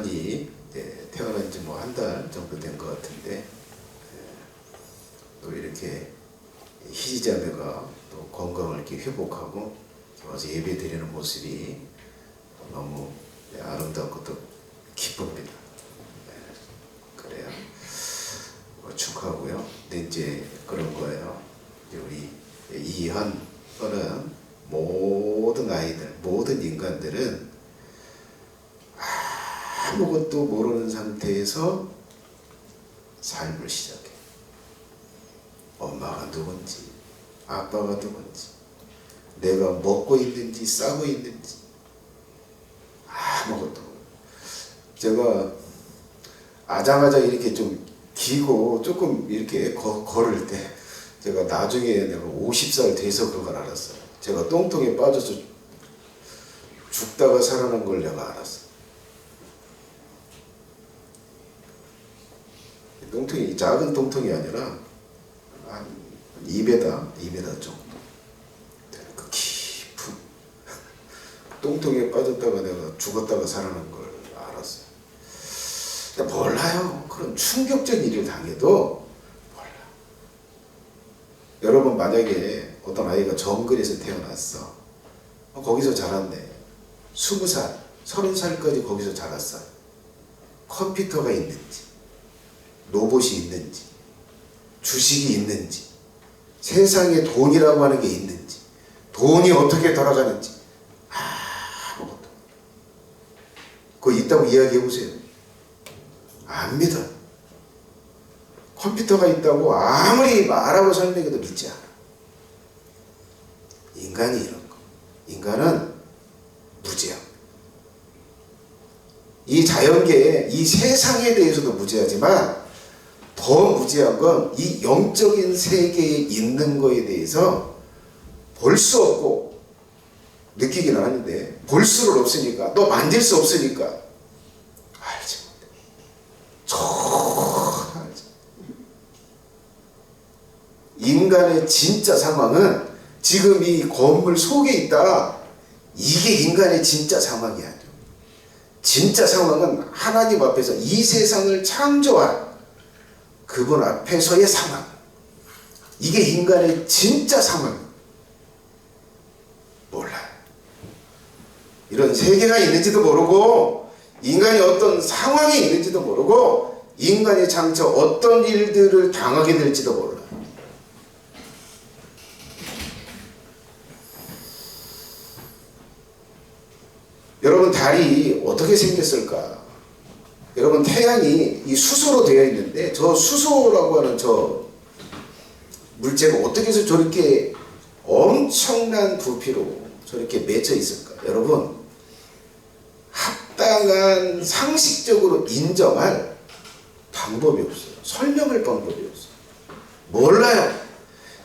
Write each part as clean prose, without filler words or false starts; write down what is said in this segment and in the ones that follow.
요한이 태어난 지 뭐 한 달 정도 된 것 같은데, 또 이렇게 희지자매가 또 건강을 이렇게 회복하고 와서 예배 드리는 모습이 너무 아름답고 또 기쁩니다. 그래요. 축하하고요. 근데 이제 그런 거예요. 우리 이현 또는 모든 아이들, 모든 인간들은 아무것도 모르는 상태에서 삶을 시작해. 엄마가 누군지, 아빠가 누군지, 내가 먹고 있는지 싸고 있는지 아무것도 모르고. 제가 아장아장 이렇게 좀 기고 조금 이렇게 걸을 때 제가 나중에 내가 50살 돼서 그걸 알았어요. 제가 똥통에 빠져서 죽다가 살아난 걸 내가 알았어요. 똥통이 작은 똥통이 아니라 한 2m 정도 되는 그 깊은 똥통에 빠졌다가 내가 죽었다가 살아난 걸 알았어요. 근데 몰라요. 그런 충격적인 일을 당해도 몰라. 여러분 만약에 어떤 아이가 정글에서 태어났어. 거기서 자랐네. 20살, 30살까지 거기서 자랐어. 컴퓨터가 있는지, 로봇이 있는지, 주식이 있는지, 세상에 돈이라고 하는 게 있는지, 돈이 어떻게 돌아가는지 아무것도. 그거 있다고 이야기해 보세요. 안 믿어. 컴퓨터가 있다고 아무리 말하고 설명해도 믿지 않아. 인간이 이런 거. 인간은 무지야. 이 자연계에 이 세상에 대해서도 무지하지만 더 무지한 건 이 영적인 세계에 있는 거에 대해서 볼 수 없고 느끼기는 하는데 볼 수는 없으니까, 또 만질 수 없으니까 알지 못해. 알지. 인간의 진짜 상황은 지금 이 건물 속에 있다. 이게 인간의 진짜 상황이야. 진짜 상황은 하나님 앞에서 이 세상을 창조한 그분 앞에서의 상황. 이게 인간의 진짜 상황. 몰라요. 이런 세계가 있는지도 모르고, 인간이 어떤 상황이 있는지도 모르고, 인간이 장차 어떤 일들을 당하게 될지도 몰라요. 여러분, 달이 어떻게 생겼을까? 여러분, 태양이 이 수소로 되어 있는데 저 수소라고 하는 저 물체가 어떻게 해서 저렇게 엄청난 부피로 저렇게 맺혀 있을까? 여러분, 합당한 상식적으로 인정할 방법이 없어요. 설명할 방법이 없어요. 몰라요.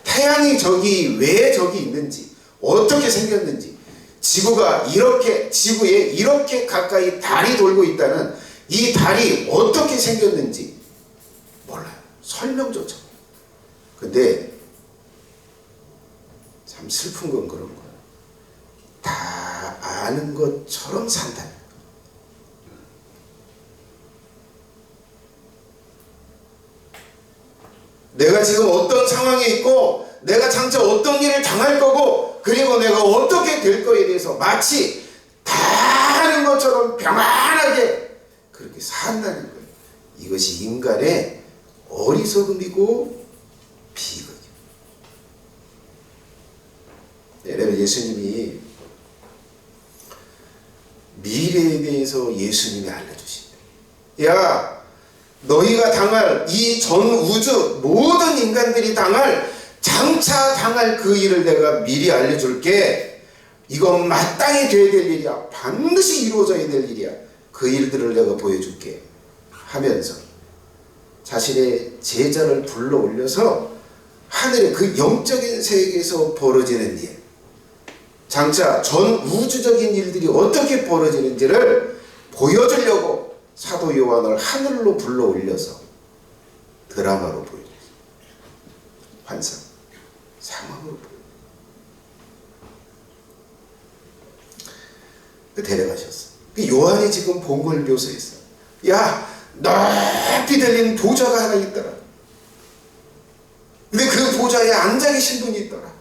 태양이 저기 왜 저기 있는지, 어떻게 생겼는지, 지구가 이렇게, 지구에 이렇게 가까이 달이 돌고 있다는 이 달이 어떻게 생겼는지 몰라요. 설명조차. 근데 참 슬픈 건 그런 거예요. 다 아는 것처럼 산다. 내가 지금 어떤 상황에 있고, 내가 장차 어떤 일을 당할 거고, 그리고 내가 어떻게 될 거에 대해서 마치 다 아는 것처럼 평안하게 그렇게 산다는 거예요. 이것이 인간의 어리석음이고 비극이에요. 예를 예수님이 미래에 대해서 예수님이 알려주신다. 야, 너희가 당할 이 전 우주 모든 인간들이 당할, 장차 당할 그 일을 내가 미리 알려줄게. 이건 마땅히 돼야 될 일이야. 반드시 이루어져야 될 일이야. 그 일들을 내가 보여줄게 하면서 자신의 제자를 불러 올려서 하늘의 그 영적인 세계에서 벌어지는 일, 장차 전 우주적인 일들이 어떻게 벌어지는지를 보여주려고 사도 요한을 하늘로 불러 올려서 드라마로 보여줬어요. 환상, 상황으로 보여줬어요. 데려가셨어요. 요한이 지금 본 걸 묘사했어요. 야, 높이 들린 보좌가 하나 있더라. 근데 그 보좌에 앉아 계신 분이 있더라.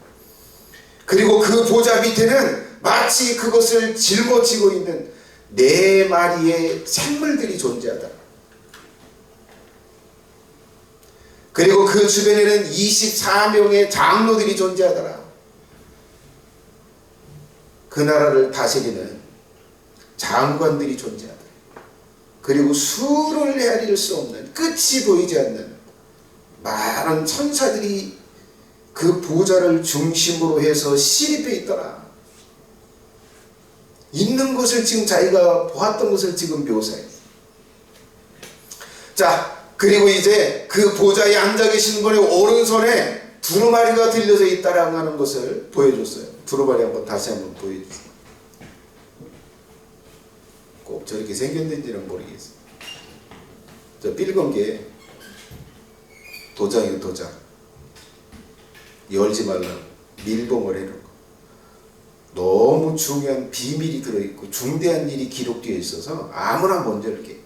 그리고 그 보좌 밑에는 마치 그것을 짊어지고 있는 4마리의 생물들이 존재하더라. 그리고 그 주변에는 24명의 장로들이 존재하더라. 그 나라를 다스리는 장관들이 존재하더라. 그리고 수를 헤아릴 수 없는, 끝이 보이지 않는 많은 천사들이 그 보좌를 중심으로 해서 시립해 있더라. 있는 것을 지금 자기가 보았던 것을 지금 묘사해요. 자, 그리고 이제 그 보좌에 앉아 계신 분의 오른손에 두루마리가 들려져 있다라고 하는 것을 보여줬어요. 두루마리 한번 다시 한번 보여주세요. 꼭 저렇게 생겼는지는 모르겠어요. 저 삘건 게 도장이에요, 도장. 열지 말라고 밀봉을 해놓은 거. 너무 중요한 비밀이 들어있고 중대한 일이 기록되어 있어서 아무나 못 열게.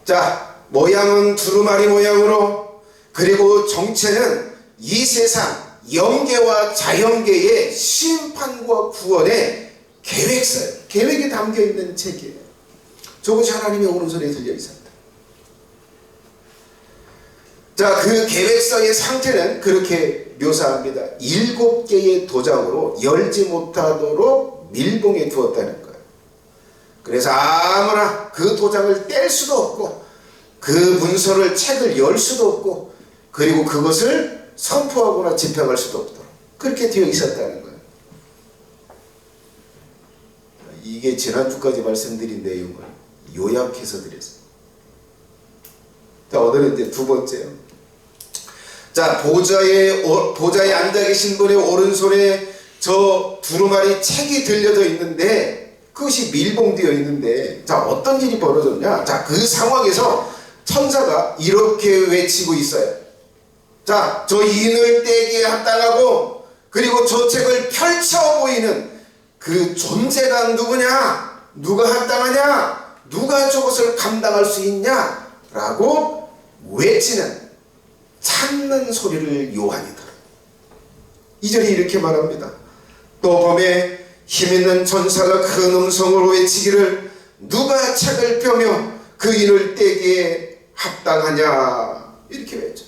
자, 모양은 두루마리 모양으로, 그리고 정체는 이 세상 영계와 자연계의 심판과 구원의 계획이 담겨있는 책이에요. 저것이 하나님의 오른손에 들려 있습니다. 자, 그 계획서의 상태는 그렇게 묘사합니다. 7개의 도장으로 열지 못하도록 밀봉해 두었다는 거예요. 그래서 아무나 그 도장을 뗄 수도 없고, 그 문서를, 책을 열 수도 없고, 그리고 그것을 선포하거나 집행할 수도 없도록 그렇게 되어 있었다는 거예요. 이게 지난주까지 말씀드린 내용을 요약해서 드렸어요. 자, 오늘은 이제 두 번째요. 자, 보좌에 앉아 계신 분의 오른손에 저 두루마리 책이 들려져 있는데, 그것이 밀봉되어 있는데, 자, 어떤 일이 벌어졌냐? 자, 그 상황에서 천사가 이렇게 외치고 있어요. 자, 저 인을 떼기에 합당하고, 그리고 저 책을 펼쳐 보이는 그 존재가 누구냐? 누가 합당하냐? 누가 저것을 감당할 수 있냐? 라고 외치는, 찾는 소리를 요한이 들어요. 2절이 이렇게 말합니다. 또 범에 힘있는 천사가 큰 음성으로 외치기를, 누가 책을 펴며 그 인을 떼기에 합당하냐? 이렇게 외쳐.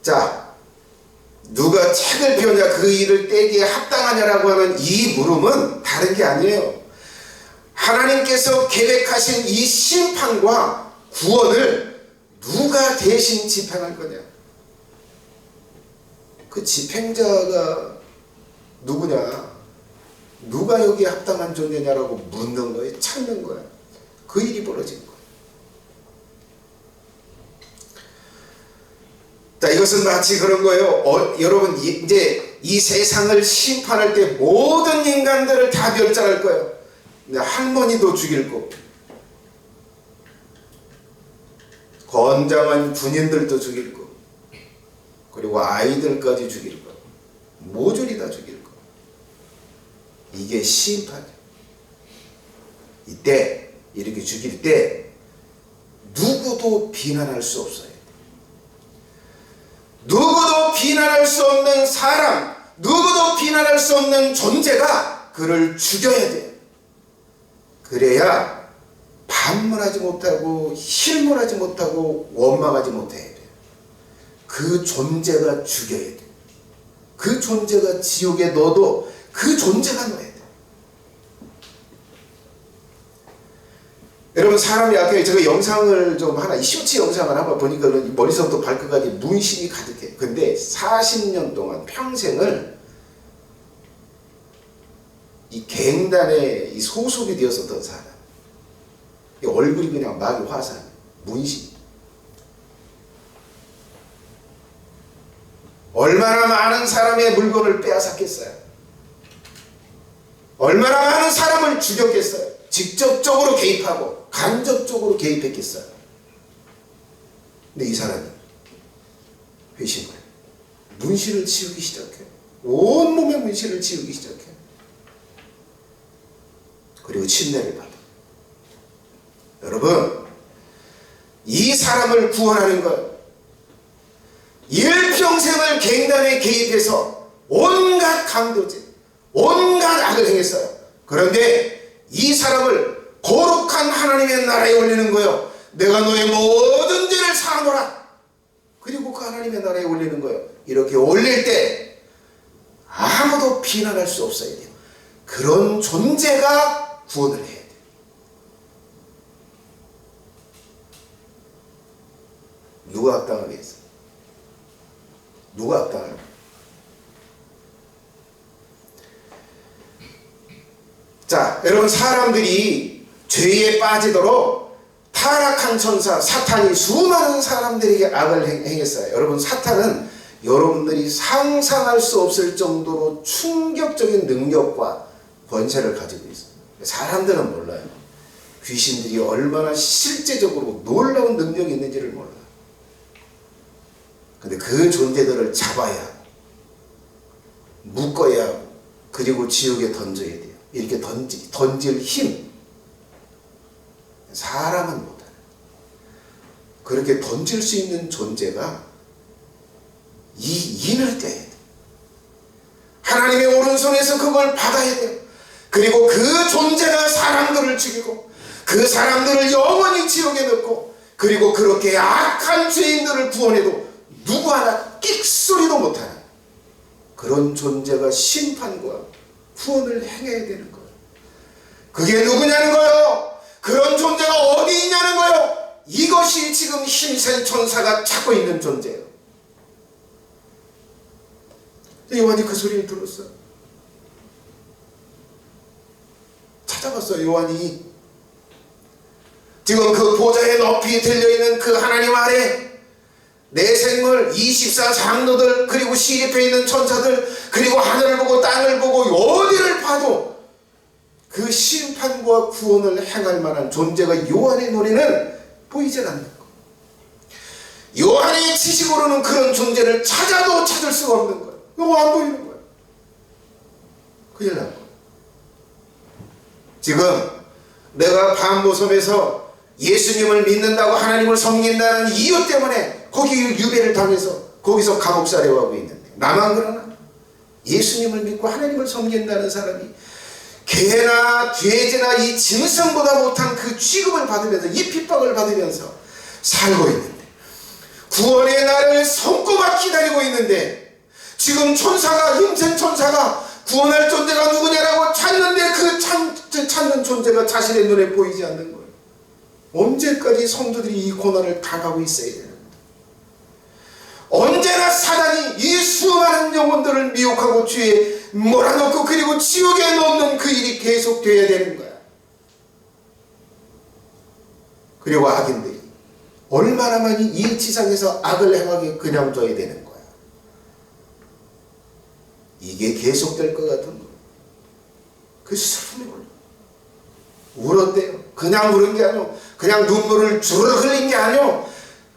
자, 누가 책을 펴냐, 그 일을 떼기에 합당하냐라고 하는 이 물음은 다른 게 아니에요. 하나님께서 계획하신 이 심판과 구원을 누가 대신 집행할 거냐? 그 집행자가 누구냐? 누가 여기에 합당한 존재냐라고 묻는 거예요. 찾는 거예요. 그 일이 벌어진 거예요. 자, 이것은 마치 그런 거예요. 여러분, 이제 이 세상을 심판할 때 모든 인간들을 다 멸절할 거예요. 할머니도 죽일 거고, 건장한 군인들도 죽일 거고, 그리고 아이들까지 죽일 거고, 모조리 다 죽일 거고. 이게 심판이에요. 이때 이렇게 죽일 때 누구도 비난할 수 없어요. 누구도 비난할 수 없는 사람, 누구도 비난할 수 없는 존재가 그를 죽여야 돼요. 그래야 반문하지 못하고 실문하지 못하고 원망하지 못해야 돼요. 그 존재가 죽여야 돼요. 그 존재가 지옥에 넣어도 그 존재가 넣어야 돼요. 여러분, 사람이 아까 제가 영상을 좀 하나, 쇼츠 영상을 한번 보니까 머리서부터 발끝까지 문신이 가득해. 근데 40년 동안 평생을 이 갱단에 이 소속이 되었었던 사람, 이 얼굴이 그냥 막이 화산, 문신. 얼마나 많은 사람의 물건을 빼앗았겠어요. 얼마나 많은 사람을 죽였겠어요. 직접적으로 개입하고 간접적으로 개입했겠어요. 근데 이 사람이 회심을, 문신을 지우기 시작해요. 온몸에 문신을 지우기 시작해요. 그리고 침례를 받아. 여러분, 이 사람을 구원하는 것, 일평생을 갱단에 개입해서 온갖 강도죄, 온갖 악을 행했어요. 그런데 이 사람을 거룩한 하나님의 나라에 올리는 거예요. 내가 너의 모든 죄를 사하노라. 그리고 그 하나님의 나라에 올리는 거예요. 이렇게 올릴 때 아무도 비난할 수 없어야 돼요. 그런 존재가 구원을 해야 돼요. 누가 악당하게 했어? 누가 악당하게? 자, 여러분, 사람들이 죄에 빠지도록 타락한 천사 사탄이 수많은 사람들에게 악을 행했어요. 여러분, 사탄은 여러분들이 상상할 수 없을 정도로 충격적인 능력과 권세를 가지고 있어요. 사람들은 몰라요. 귀신들이 얼마나 실제적으로 놀라운 능력이 있는지를 몰라요. 근데 그 존재들을 잡아야 하고, 묶어야 하고, 그리고 지옥에 던져야 돼요. 이렇게 던질 힘, 사람은 못하는. 그렇게 던질 수 있는 존재가 이 인을 떼야 돼. 하나님의 오른손에서 그걸 받아야 돼요. 그리고 그 존재가 사람들을 죽이고 그 사람들을 영원히 지옥에 넣고, 그리고 그렇게 악한 죄인들을 구원해도 누구 하나 끽소리도 못하는 그런 존재가 심판과 구원을 행해야 되는 거예요. 그게 누구냐는 거예요. 그런 존재가 어디 있냐는 거예요. 이것이 지금 힘센 천사가 찾고 있는 존재예요. 요한이 그 소리를 들었어요. 찾아봤어요. 요한이 지금 그 보좌의 높이 들려있는 그 하나님 아래 내 생물 24장로들, 그리고 시립해 있는 천사들, 그리고 하늘을 보고 땅을 보고 어디를 봐도 그 심판과 구원을 행할 만한 존재가 요한의 눈에는 보이질 않는 거. 요한의 지식으로는 그런 존재를 찾아도 찾을 수가 없는 거예요. 이거 안 보이는 거예요. 큰일 난 거예요. 지금 내가 반모섬에서 예수님을 믿는다고 하나님을 섬긴다는 이유 때문에 거기 유배를 당해서 거기서 감옥살이하고 있는데, 나만 그러나? 예수님을 믿고 하나님을 섬긴다는 사람이 개나 돼지나 이 짐승보다 못한 그 취급을 받으면서, 이 핍박을 받으면서 살고 있는데, 구원의 날을 손꼽아 기다리고 있는데, 지금 천사가, 힘센 천사가 구원할 존재가 누구냐라고 찾는데 그 찾는 존재가 자신의 눈에 보이지 않는 거예요. 언제까지 성도들이 이 고난을 당하고 있어야 되는가? 언제나 사단이 이 수많은 영혼들을 미혹하고 죄에 몰아넣고 그리고 지옥에 넣는 그 일이 계속돼야 되는 거야. 그리고 악인들이 얼마나 많이 이 지상에서 악을 행하게 그냥 둬야 되는 거야. 이게 계속될 것 같은 거야. 그 슬픔이 울었대요. 그냥 울은 게 아니오. 그냥 눈물을 주르르 흘린 게 아니오.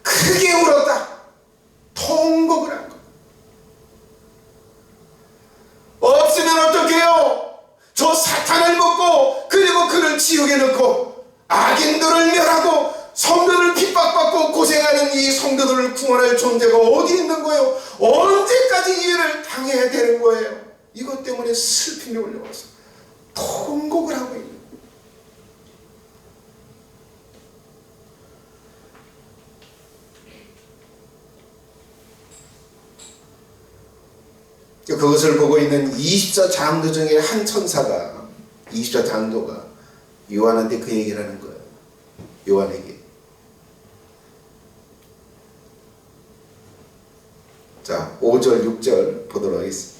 크게 울었다. 통곡을 한 거. 없으면 어떡해요? 저 사탄을 먹고 그리고 그를 지옥에 넣고 악인들을 멸하고 성도를 핍박받고 고생하는 이 성도들을 구원할 존재가 어디 있는 거예요? 언제까지 이 일을 당해야 되는 거예요? 이것 때문에 슬픔이 올라와서 통곡을 하고 있는 거예요. 그것을 보고 있는 24장도 중에 한 천사가, 24장도가 요한한테 그 얘기를 하는 거예요. 요한에게. 자, 5절 6절 보도록 하겠습니다.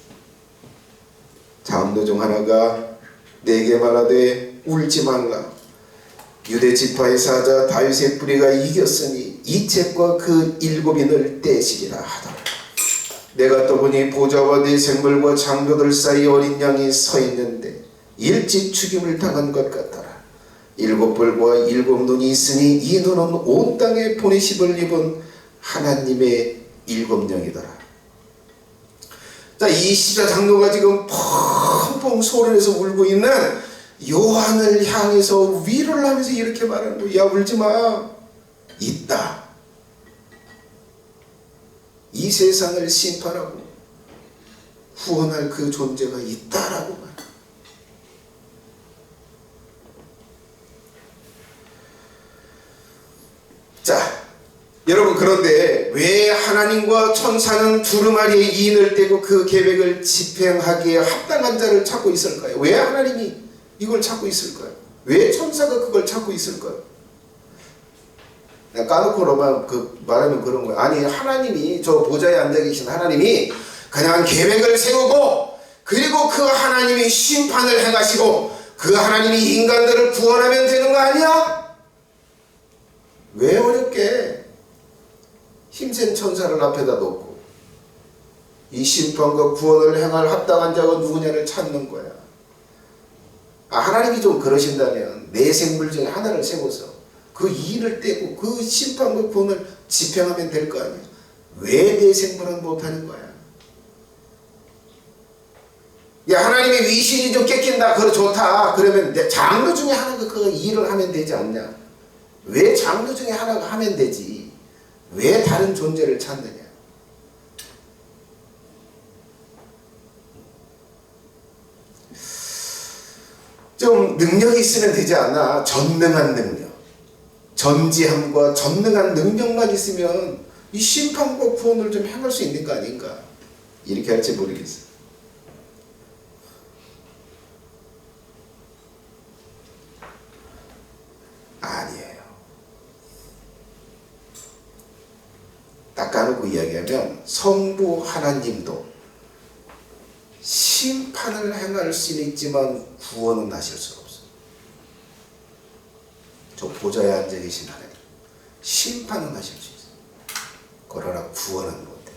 장도 중 하나가 내게 말하되 울지 말라. 유대 지파의 사자 다윗의 뿌리가 이겼으니 이 책과 그 7인을 떼시리라 하더라. 내가 또 보니 보좌와 네 생물과 장도들 사이 어린 양이 서 있는데 일찍 죽임을 당한 것 같더라. 7뿔과 7눈이 있으니 이 눈은 온 땅에 보내심을 입은 하나님의 7영이더라. 자, 이 십자장로가 지금 펑펑 소리내서 울고 있는 요한을 향해서 위로를 하면서 이렇게 말하는 거예요. 야, 울지마. 있다. 이 세상을 심판하고 후원할 그 존재가 있다라고 말해요. 자, 여러분, 그런데 왜 하나님과 천사는 두루마리에 인을 떼고 그 계획을 집행하기에 합당한 자를 찾고 있을까요? 왜 하나님이 이걸 찾고 있을까요? 왜 천사가 그걸 찾고 있을까요? 그냥 까놓고 말하면 그런 거예요. 아니, 하나님이, 저 보좌에 앉아 계신 하나님이 그냥 계획을 세우고, 그리고 그 하나님이 심판을 행하시고 그 하나님이 인간들을 구원하면 되는 거 아니야? 왜 어렵게 힘센 천사를 앞에다 놓고 이 심판과 구원을 행할 합당한 자가 누구냐를 찾는 거야. 하나님이 좀 그러신다면 내 생물 중에 하나를 세워서 그 인을 떼고 그 심판과 구원을 집행하면 될 거 아니야. 왜 내 생물은 못하는 거야? 야, 하나님이 위신이 좀 깨낀다. 그래, 좋다. 그러면 내 장로 중에 하나가 그 일을 하면 되지 않냐? 왜 장로 중에 하나가 하면 되지? 왜 다른 존재를 찾느냐? 좀 능력이 있으면 되지 않아? 전능한 능력. 전지함과 전능한 능력만 있으면 이 심판과 구원을 좀 행할 수 있는 거 아닌가? 이렇게 할지 모르겠어요. 아니에요. 딱 까놓고 이야기하면 성부 하나님도 심판을 행할 수는 있지만 구원은 하실 수가 없어요. 저 보좌에 앉아 계신 하나님, 심판은 하실 수 있어요. 그러나 구원은 못해요.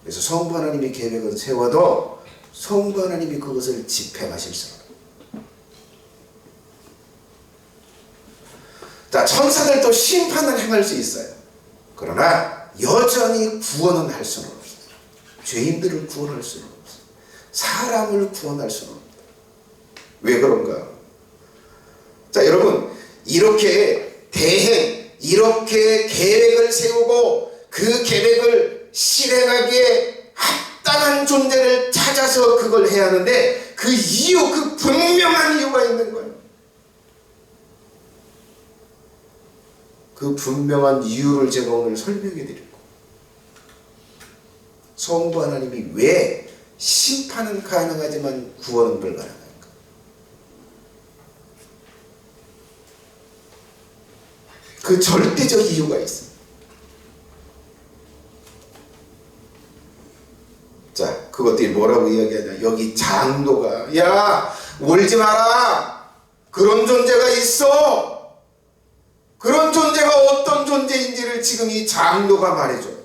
그래서 성부 하나님이 계획은 세워도 성부 하나님이 그것을 집행하실 수가 없어요. 자, 천사들도 심판을 행할 수 있어요. 그러나 여전히 구원은 할 수는 없어요. 죄인들을 구원할 수는 없어요. 사람을 구원할 수는 없어요. 왜 그런가? 자, 여러분, 이렇게 이렇게 계획을 세우고 그 계획을 실행하기에 합당한 존재를 찾아서 그걸 해야 하는데 그 이유, 그 분명한 이유가 있는 거예요. 그 분명한 이유를 제가 오늘 설명해 드리고, 성부 하나님이 왜 심판은 가능하지만 구원은 불가능한가? 그 절대적 이유가 있습니다. 자, 그것들이 뭐라고 이야기하냐? 여기 장로가, 야, 울지 마라. 그런 존재가 있어. 그런 존재가 어떤 존재인지를 지금 이 장로가 말해줘요.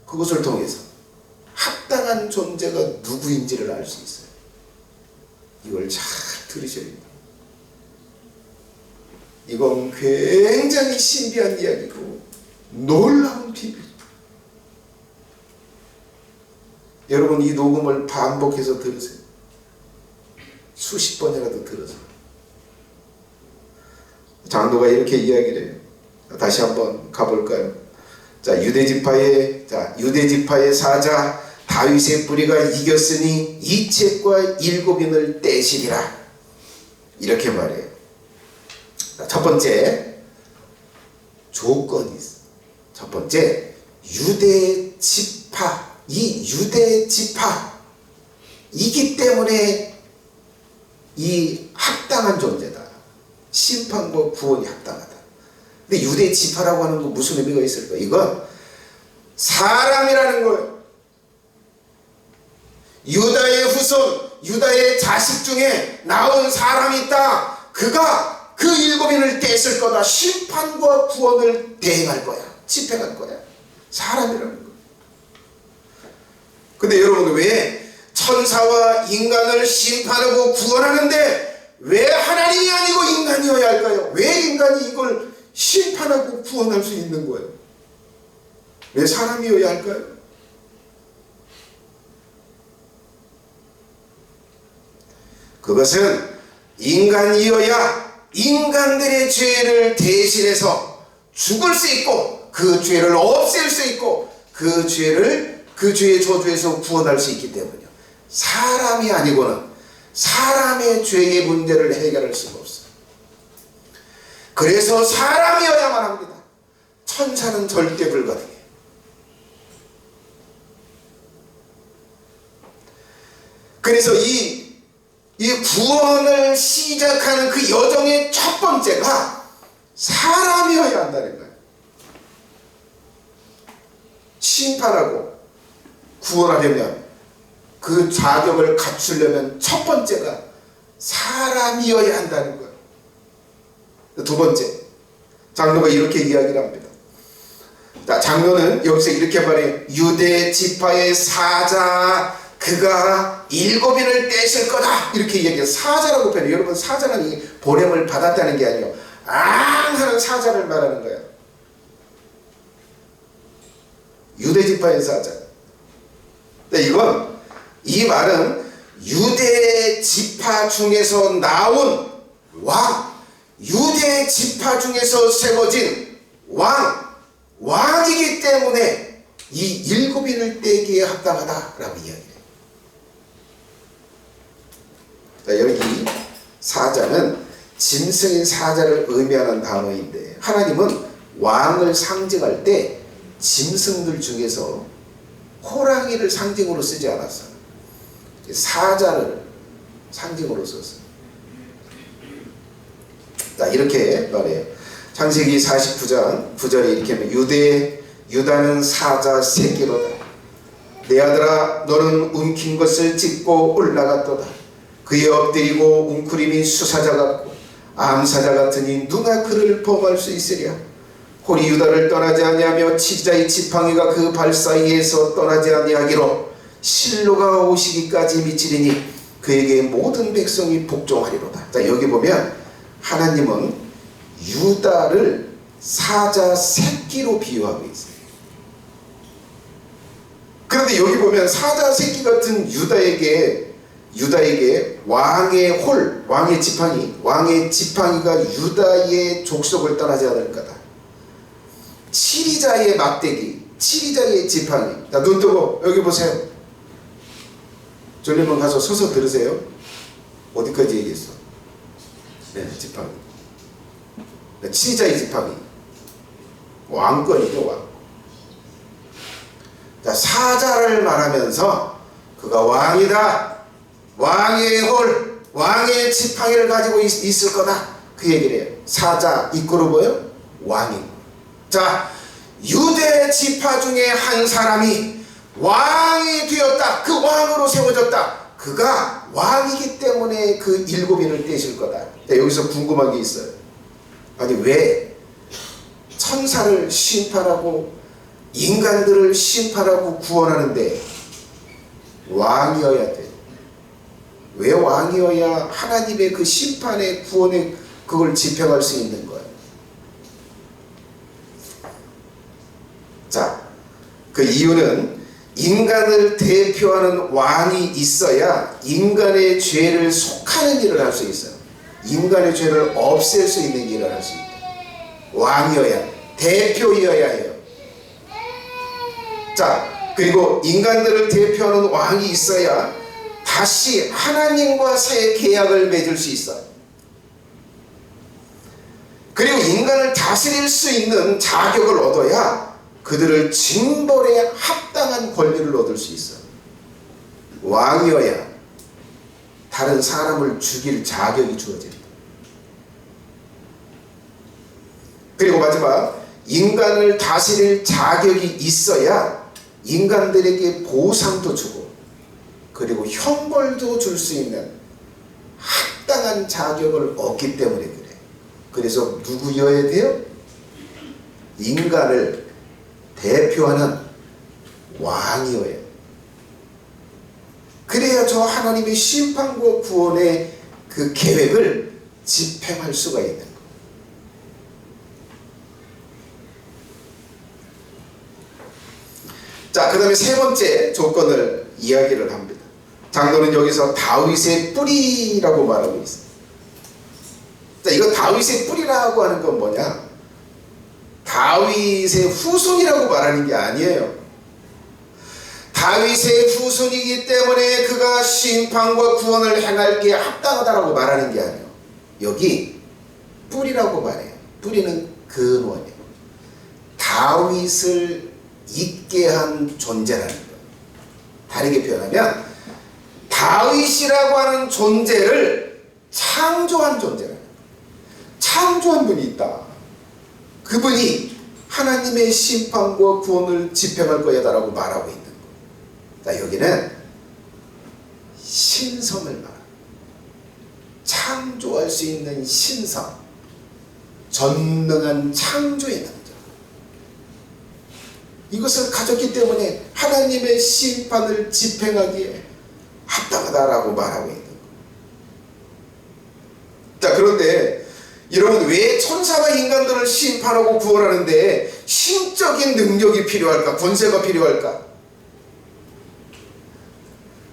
그것을 통해서 합당한 존재가 누구인지를 알 수 있어요. 이걸 잘 들으셔야 됩니다. 이건 굉장히 신비한 이야기고 놀라운 비밀. 여러분, 이 녹음을 반복해서 들으세요. 수십 번이라도 들으세요. 장로가 이렇게 이야기를 해요. 다시 한번 가볼까요? 자, 유대지파의 사자 다윗의 뿌리가 이겼으니 이 책과 일곱인을 떼시리라. 이렇게 말해요. 첫 번째 조건이 있어요. 첫 번째, 유대지파. 이 유대지파이기 때문에 이 합당한 존재다. 심판과 구원이 합당하다. 근데 유대지파라고 하는 거 무슨 의미가 있을까? 이건 사람이라는 거예요. 유다의 후손, 유다의 자식 중에 나온 사람이 있다. 그가 그 일곱인을 떼쓸 거다. 심판과 구원을 대행할 거야. 집행할 거야. 사람이라는 거예요. 근데 여러분, 왜 천사와 인간을 심판하고 구원하는데 왜 하나님이 아니고 인간이어야 할까요? 왜 인간이 이걸 심판하고 구원할 수 있는 거예요? 왜 사람이어야 할까요? 그것은 인간이어야 인간들의 죄를 대신해서 죽을 수 있고 그 죄를 없앨 수 있고 그 죄의 저주에서 구원할 수 있기 때문이요. 사람이 아니고는 사람의 죄의 문제를 해결할 수가 없어요. 그래서 사람이어야만 합니다. 천사는 절대 불가능해요. 그래서 이 구원을 시작하는 그 여정의 첫 번째가 사람이어야 한다는 거예요. 심판하고 구원하려면 그 자격을 갖추려면 첫 번째가 사람이어야 한다는 거예요. 두 번째, 장로가 이렇게 이야기를 합니다. 자, 장로는 여기서 이렇게 말해요. 유대 지파의 사자 그가 7인을 떼실 거다 이렇게 이야기해요. 사자라고 표현해요. 여러분, 사자는 이 보냄을 받았다는 게 아니에요. 하는 사자를 말하는 거예요. 유대 지파의 사자. 이건 이 말은 유대 지파 중에서 나온 왕, 유대 지파 중에서 세워진 왕이기 때문에 이 7인을 떼기에 합당하다라고 이야기해요. 자, 여기 사자는 짐승인 사자를 의미하는 단어인데 하나님은 왕을 상징할 때 짐승들 중에서 호랑이를 상징으로 쓰지 않았어요. 사자를 상징으로 썼어요. 자, 이렇게 말해요. 창세기 49장 9절에 이렇게 하면 유다는 사자 새끼로다. 내 아들아 너는 움킨 것을 찢고 올라갔도다. 그의 엎드리고 웅크림이 수사자 같고 암사자 같으니 누가 그를 범할 수 있으랴. 홀이 유다를 떠나지 아니하며 치자의 지팡이가 그 발 사이에서 떠나지 아니하기로 실로가 오시기까지 미치리니 그에게 모든 백성이 복종하리로다. 자, 여기 보면 하나님은 유다를 사자 새끼로 비유하고 있어요. 그런데 여기 보면 사자 새끼 같은 유다에게 왕의 홀, 왕의 지팡이가 유다의 족속을 떠나지 않을 거다. 치리자의 막대기, 치리자의 지팡이. 자, 눈 뜨고 여기 보세요. 졸리면 가서 서서 들으세요. 어디까지 얘기했어? 네, 지팡이. 치리자의 지팡이. 왕권이죠, 왕. 자, 사자를 말하면서 그가 왕이다. 왕의 홀, 왕의 지팡이를 가지고 있을 거다. 그 얘기를 해요. 사자, 이꼬르 뭐예요? 왕인. 자, 유대 지파 중에 한 사람이 왕이 되었다. 그 왕으로 세워졌다. 그가 왕이기 때문에 그 7인을 떼실 거다. 자, 여기서 궁금한 게 있어요. 아니, 왜 천사를 심판하고 인간들을 심판하고 구원하는데 왕이어야 돼? 왜 왕이어야 하나님의 그 심판의 구원의 그걸 집행할 수 있는 거예요? 자, 그 이유는 인간을 대표하는 왕이 있어야 인간의 죄를 속하는 일을 할 수 있어요. 인간의 죄를 없앨 수 있는 일을 할 수 있다. 왕이어야, 대표이어야 해요. 자, 그리고 인간들을 대표하는 왕이 있어야 다시 하나님과 새 계약을 맺을 수 있어요. 그리고 인간을 다스릴 수 있는 자격을 얻어야 그들을 징벌에 합당한 권리를 얻을 수 있어요. 왕이어야 다른 사람을 죽일 자격이 주어집니다. 그리고 마지막, 인간을 다스릴 자격이 있어야 인간들에게 보상도 주고 그리고 형벌도 줄 수 있는 합당한 자격을 얻기 때문에 그래. 그래서 누구여야 돼요? 인간을 대표하는 왕이어야 해요. 그래야 저 하나님의 심판과 구원의 그 계획을 집행할 수가 있는 거예요. 자, 그 다음에 세 번째 조건을 이야기를 합니다. 장로는 여기서 다윗의 뿌리라고 말하고 있어요. 자, 이거 다윗의 뿌리라고 하는 건 뭐냐? 다윗의 후손이라고 말하는 게 아니에요. 다윗의 후손이기 때문에 그가 심판과 구원을 행할기에 합당하다라고 말하는 게 아니에요. 여기 뿌리라고 말해요. 뿌리는 근원이에요. 다윗을 있게 한 존재라는 거예요. 다르게 표현하면 다윗이라고 하는 존재를 창조한 존재라는 거예요. 창조한 분이 있다. 그분이 하나님의 심판과 구원을 집행할 거야라고 말하고 있는 거예요. 자, 여기는 신성을 말합니다. 창조할 수 있는 신성, 전능한 창조의 능력, 이것을 가졌기 때문에 하나님의 심판을 집행하기에 합당하다라고 말하고 있는 거예요. 자, 그런데 여러분, 왜 천사가 인간들을 심판하고 구원하는데 신적인 능력이 필요할까? 권세가 필요할까?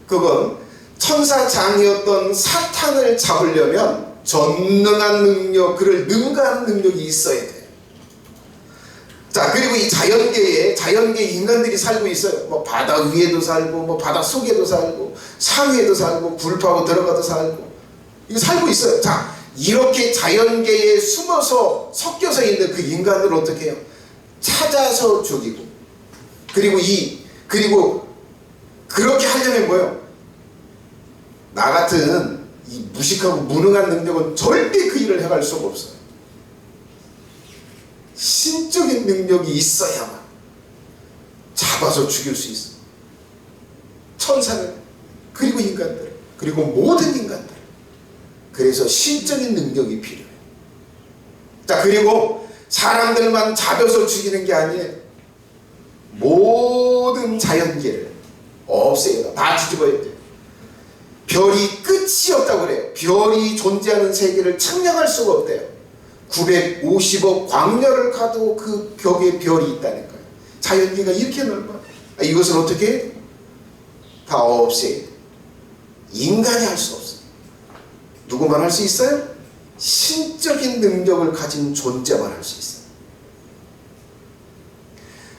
그건 천사장이었던 사탄을 잡으려면 전능한 능력, 그를 능가하는 능력이 있어야 돼요. 자, 그리고 이 자연계에 인간들이 살고 있어요. 뭐 바다 위에도 살고, 뭐 바다 속에도 살고, 산 위에도 살고, 굴 파고 들어가도 살고, 이거 살고 있어요. 자, 이렇게 자연계에 숨어서 섞여서 있는 그 인간들을 어떻게 해요? 찾아서 죽이고, 그리고 그렇게 하려면 뭐예요? 나 같은 이 무식하고 무능한 능력은 절대 그 일을 해갈 수가 없어요. 신적인 능력이 있어야만 잡아서 죽일 수 있어. 천사는, 그리고 인간들, 그리고 모든 인간들. 그래서 신적인 능력이 필요해요. 자, 그리고 사람들만 잡아서 죽이는 게 아니에요. 모든 자연계를 없애요. 다 뒤집어야 돼요. 별이 끝이 없다고 그래요. 별이 존재하는 세계를 측량할 수가 없대요. 950억 광년을 가도 그 벽에 별이 있다는 거예요. 자연계가 이렇게 넓어요. 이것을 어떻게 해요? 다 없애요. 인간이 할 수 없어요. 누구만 할 수 있어요? 신적인 능력을 가진 존재만 할 수 있어요.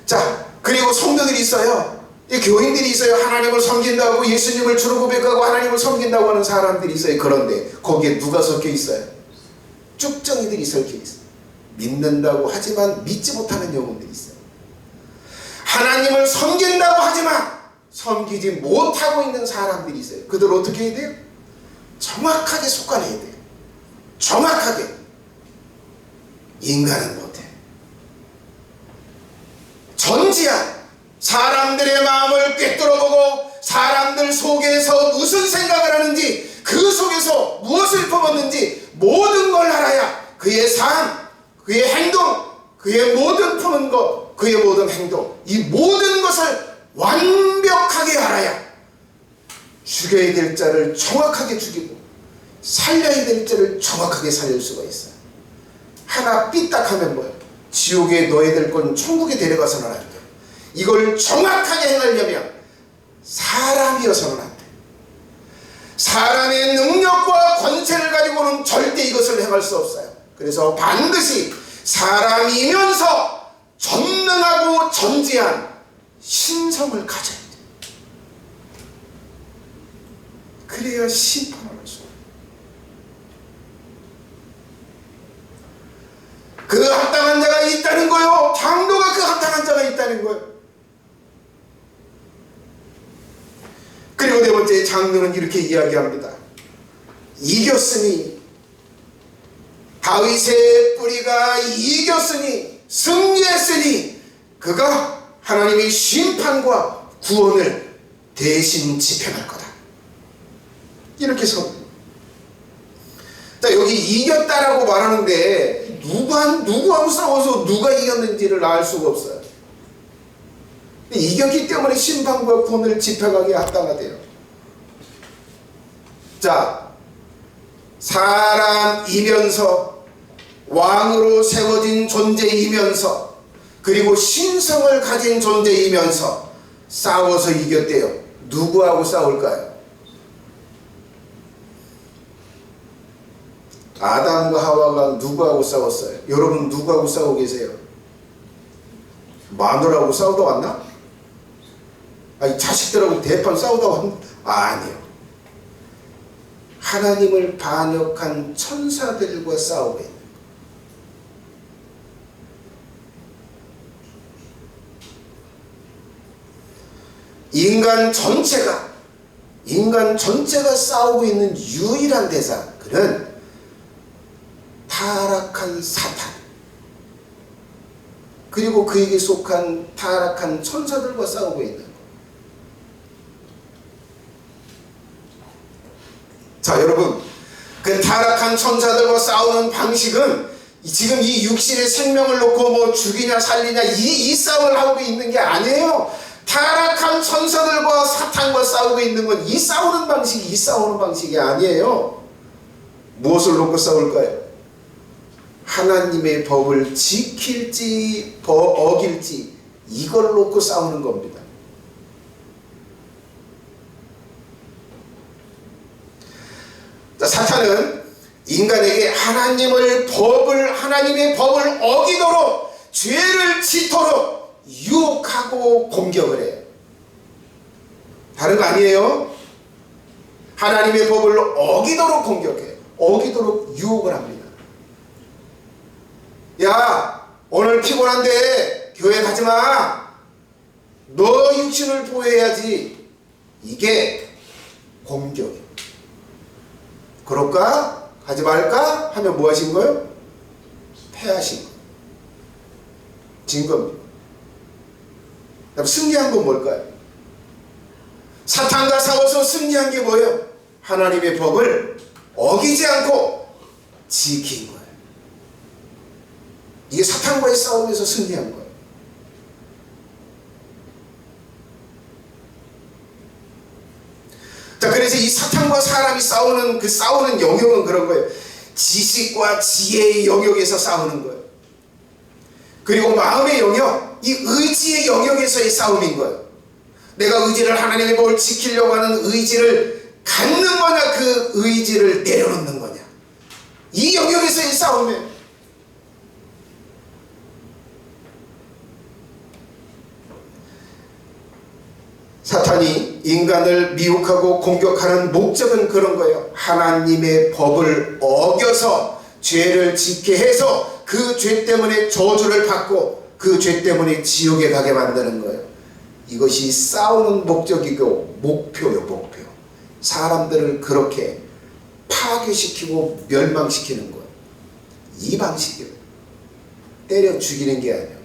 자, 그리고 성도들이 있어요. 교인들이 있어요. 하나님을 섬긴다고, 예수님을 주로 고백하고 하나님을 섬긴다고 하는 사람들이 있어요. 그런데 거기에 누가 섞여 있어요? 쭉정이들이 섞여 있어요. 믿는다고 하지만 믿지 못하는 영혼들이 있어요. 하나님을 섬긴다고 하지만 섬기지 못하고 있는 사람들이 있어요. 그들 어떻게 해야 돼요? 정확하게 속아내야 돼요. 정확하게. 인간은 못해. 전지한 사람들의 마음을 꿰뚫어보고 사람들 속에서 무슨 생각을 하는지, 그 속에서 무엇을 품었는지 모든 걸 알아야 그의 삶, 그의 행동, 그의 모든 푸는 것, 그의 모든 행동, 이 모든 것을 완벽하게 알아야 죽여야 될 자를 정확하게 죽이고 살려야 될 자를 정확하게 살릴 수가 있어요. 하나 삐딱하면 뭐예요? 지옥에 넣어야 될 건 천국에 데려가서는 안 돼요. 이걸 정확하게 행하려면 사람이어서는 안 돼요. 사람의 능력과 권세를 가지고는 절대 이것을 행할 수 없어요. 그래서 반드시 사람이면서 전능하고 전지한 신성을 가져야 돼요. 그래야 심판을 할 수 없어요. 그 합당한 자가 있다는 거요. 장로가 그 합당한 자가 있다는 거예요. 그리고 네 번째, 장로는 이렇게 이야기합니다. 이겼으니, 다윗의 뿌리가 이겼으니, 승리했으니 그가 하나님의 심판과 구원을 대신 집행할 거다. 이렇게 선언합니다. 자, 여기 이겼다라고 말하는데 누구하고 싸워서 누가 이겼는지를 알 수가 없어요. 이겼기 때문에 심판과 구원을 집행하기에 합당하대요. 자, 사람이면서 왕으로 세워진 존재이면서 그리고 신성을 가진 존재이면서 싸워서 이겼대요. 누구하고 싸울까요? 아담과 하와가 누구하고 싸웠어요? 여러분 누구하고 싸우고 계세요? 마누라하고 싸우다 왔나? 아니 자식들하고 대판 싸우다 왔나? 아니요. 하나님을 반역한 천사들과 싸우고 있는 거예요. 인간 전체가 싸우고 있는 유일한 대상, 그는 타락한 사탄, 그리고 그에게 속한 타락한 천사들과 싸우고 있는 거예요. 자, 여러분, 그 타락한 천사들과 싸우는 방식은 지금 이 육신의 생명을 놓고 뭐 죽이냐 살리냐 이 싸움을 하고 있는 게 아니에요. 타락한 천사들과 사탄과 싸우고 있는 건 이 싸우는 방식이 아니에요. 무엇을 놓고 싸울까요? 하나님의 법을 지킬지 어길지 이걸 놓고 싸우는 겁니다. 자, 사탄은 인간에게 하나님의 법을 어기도록 죄를 짓도록 유혹하고 공격을 해요. 다른 거 아니에요. 하나님의 법을 어기도록 공격해요. 어기도록 유혹을 합니다. 야, 오늘 피곤한데 교회 가지마. 너 육신을 보호해야지. 이게 공격이에요. 그럴까? 가지 말까? 하면 뭐 하신 거예요? 패하신 거예요. 진 겁니다. 그럼 승리한 건 뭘까요? 사탄과 싸워서 승리한 게 뭐예요? 하나님의 법을 어기지 않고 지킨 거예요. 이게 사탄과의 싸움에서 승리한 거예요. 자, 그래서 이 사탄과 사람이 싸우는 그 싸우는 영역은 그런 거예요. 지식과 지혜의 영역에서 싸우는 거예요. 그리고 마음의 영역, 이 의지의 영역에서의 싸움인 거예요. 내가 의지를 하나님의 법을 지키려고 하는 의지를 갖는 거냐, 그 의지를 내려놓는 거냐. 이 영역에서의 싸움이에요. 사탄이 인간을 미혹하고 공격하는 목적은 그런 거예요. 하나님의 법을 어겨서 죄를 짓게 해서 그 죄 때문에 저주를 받고 그 죄 때문에 지옥에 가게 만드는 거예요. 이것이 싸우는 목적이고 목표요, 목표. 사람들을 그렇게 파괴시키고 멸망시키는 거예요. 이 방식이에요. 때려 죽이는 게 아니에요.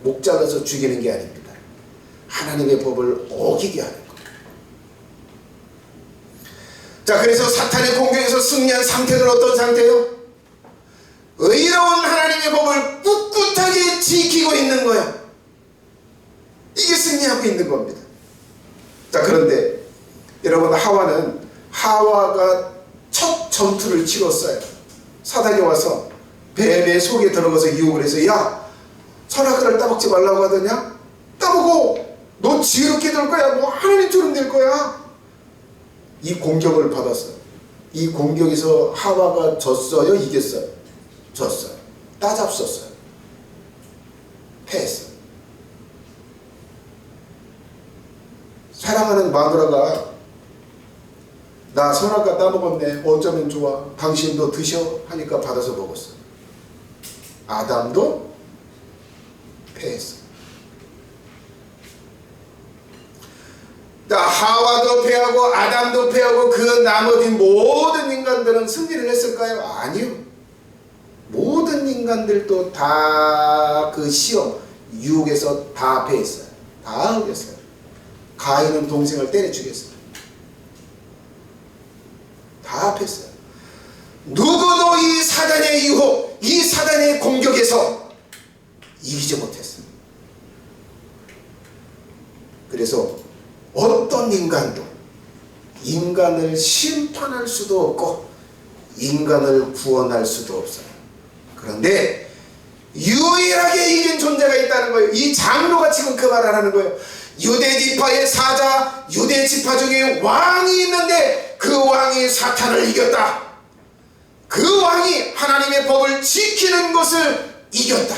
목 잘라서 죽이는 게 아닙니다. 하나님의 법을 어기게 하는 거예요. 자, 그래서 사탄의 공격에서 승리한 상태는 어떤 상태예요? 의로운 하나님의 법을 꿋꿋하게 지키고 있는 거예요. 이게 승리하고 있는 겁니다. 자, 그런데 여러분, 하와가 첫 전투를 치렀어요. 사단이 와서 뱀의 속에 들어가서 유혹을 해서, 야, 선악과를 따먹지 말라고 하더냐? 따먹어. 너 지혜롭게 될 거야. 너 하나님처럼 될 거야. 이 공격을 받았어요. 이 공격에서 하와가 졌어요? 이겼어요? 졌어요. 따잡섰어요. 패했어요. 사랑하는 마누라가 나 선악과 따먹었네. 어쩌면 좋아. 당신도 드셔. 하니까 받아서 먹었어요. 아담도 패했어요. 하와도 패하고 아담도 패하고 그 나머지 모든 인간들은 승리를 했을까요? 아니요. 모든 인간들도 다 그 시험, 유혹에서 다 패했어요. 다 이겼어요. 가인은 동생을 때려 죽였어요. 다 패했어요. 누구도 이 사단의 유혹, 이 사단의 공격에서 이기지 못했어요. 그래서 어떤 인간도 인간을 심판할 수도 없고 인간을 구원할 수도 없어요. 그런데 유일하게 이긴 존재가 있다는 거예요. 이 장로가 지금 그 말을 하는 거예요. 유대 지파의 사자, 유대 지파 중에 왕이 있는데 그 왕이 사탄을 이겼다. 그 왕이 하나님의 법을 지키는 것을 이겼다.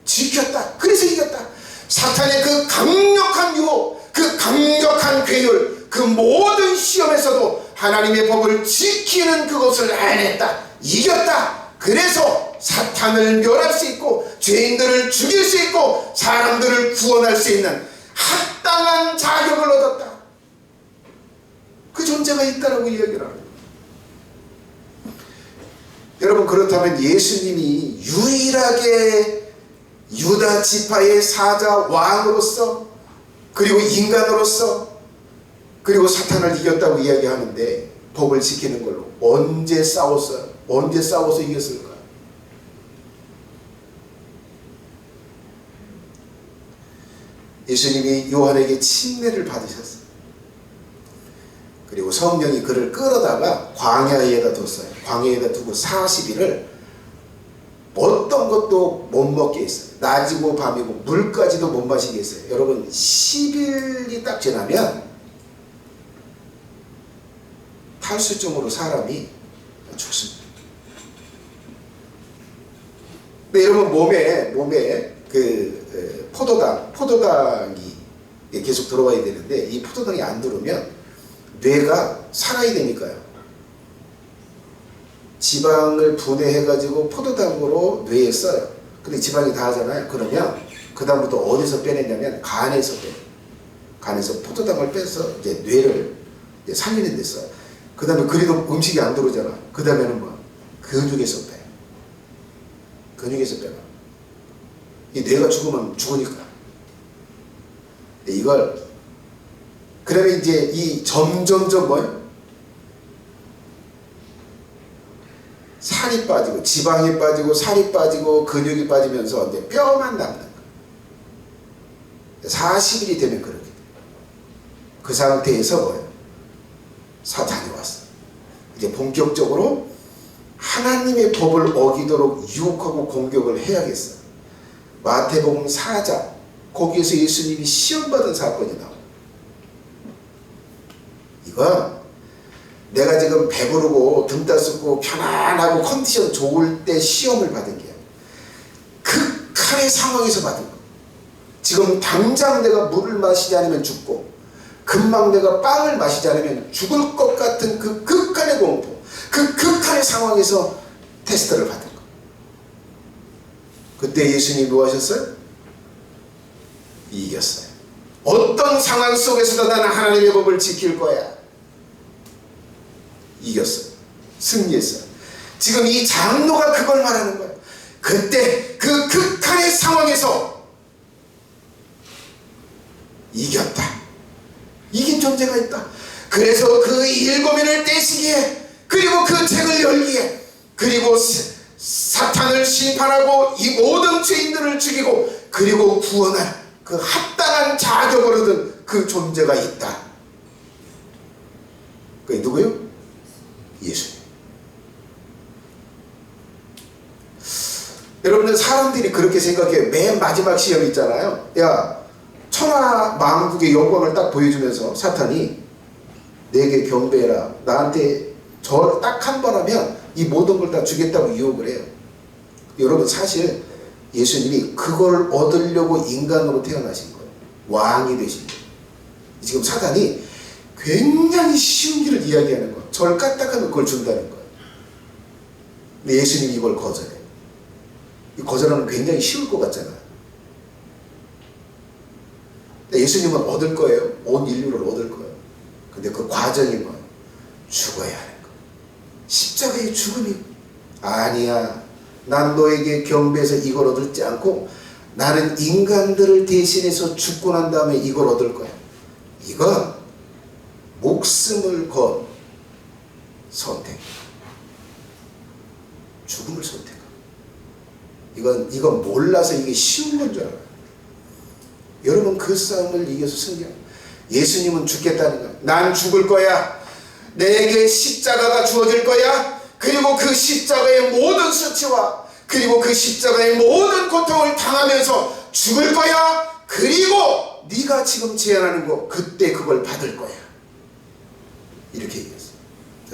지켰다. 그래서 이겼다. 사탄의 그 강력한 유혹, 그 강력한 괴율, 그 모든 시험에서도 하나님의 법을 지키는 그것을 해냈다. 이겼다. 그래서 사탄을 멸할 수 있고 죄인들을 죽일 수 있고 사람들을 구원할 수 있는 합당한 자격을 얻었다. 그 존재가 있다라고 이야기를 합니다. 여러분, 그렇다면 예수님이 유일하게 유다 지파의 사자 왕으로서, 그리고 인간으로서, 그리고 사탄을 이겼다고 이야기하는데 법을 지키는 걸로 언제 싸웠어요? 언제 싸워서 이겼을까? 예수님이 요한에게 침례를 받으셨어요. 그리고 성령이 그를 끌어다가 광야에다 뒀어요. 광야에다 두고 40일을 어떤 것도 못 먹게 했어요. 낮이고 밤이고 물까지도 못 마시게 했어요. 여러분, 10일이 딱 지나면 탈수증으로 사람이 죽습니다. 근데 여러분, 몸에 그 포도당이 계속 들어와야 되는데 이 포도당이 안 들어오면 뇌가 살아야 되니까요. 지방을 분해해가지고 포도당으로 뇌에 써요. 근데 지방이 다 하잖아요. 그러면 그 다음부터 어디서 빼내냐면 간에서 빼요. 간에서 포도당을 빼서 이제 뇌를 이제 살리는 데 써요. 그 다음에 그래도 음식이 안 들어오잖아. 그 다음에는 뭐 근육에서 빼요. 근육에서 빼요. 이 뇌가 죽으면 죽으니까. 이걸 그러면 이제 이 점점점 뭐예요? 살이 빠지고 지방이 빠지고 살이 빠지고 근육이 빠지면서 이제 뼈만 남는 거예요. 40일이 되면 그렇게 돼요. 그 상태에서 뭐예요? 사탄이 왔어요. 이제 본격적으로 하나님의 법을 어기도록 유혹하고 공격을 해야겠어요. 마태복음 4장, 거기에서 예수님이 시험받은 사건이 나와요. 이건 내가 지금 배부르고 등 따숩고 편안하고 컨디션 좋을 때 시험을 받은 게 극한의 상황에서 받은 거. 지금 당장 내가 물을 마시지 않으면 죽고 금방 내가 빵을 마시지 않으면 죽을 것 같은 그 극한의 공포, 그 극한의 상황에서 테스트를 받은 거. 그때 예수님이 뭐 하셨어요? 이겼어요. 어떤 상황 속에서도 나는 하나님의 법을 지킬 거야. 이겼어요. 승리했어요. 지금 이 장로가 그걸 말하는 거예요. 그때 그 극한의 상황에서 이겼다. 이긴 존재가 있다. 그래서 그 일곱인을 떼시기에, 그리고 그 책을 열기에, 그리고 사탄을 심판하고 이 모든 죄인들을 죽이고 그리고 구원할 그 합당한 자격을 얻은 그 존재가 있다. 그게 누구요? 예수님. 여러분들, 사람들이 그렇게 생각해요. 맨 마지막 시험 있잖아요. 야, 천하 만국의 영광을 딱 보여주면서 사탄이 내게 경배해라, 나한테 절 딱 한 번 하면 이 모든 걸 다 주겠다고 유혹을 해요. 여러분, 사실 예수님이 그걸 얻으려고 인간으로 태어나신 거예요. 왕이 되신 거예요. 지금 사탄이 굉장히 쉬운 길을 이야기하는 거예요. 절 까딱하면 그걸 준다는 거예요. 근데 예수님이 이걸 거절해요. 이 거절하면 굉장히 쉬울 것 같잖아요. 근데 예수님은 얻을 거예요. 온 인류를 얻을 거예요. 근데 그 과정이 뭐예요? 죽어야 하는 거예요. 십자가의 죽음이 아니야. 난 너에게 경배해서 이걸 얻지 않고 나는 인간들을 대신해서 죽고 난 다음에 이걸 얻을 거야. 이건 목숨을 건 선택. 죽음을 선택. 이건 몰라서 이게 쉬운 건 줄 알아요. 여러분, 그 싸움을 이겨서 승리합니다. 예수님은 죽겠다는 거야. 난 죽을 거야. 내게 십자가가 주어질 거야. 그리고 그 십자가의 모든 수치와 그리고 그 십자가의 모든 고통을 당하면서 죽을 거야. 그리고 네가 지금 제안하는 거, 그때 그걸 받을 거야. 이렇게 얘기했어요.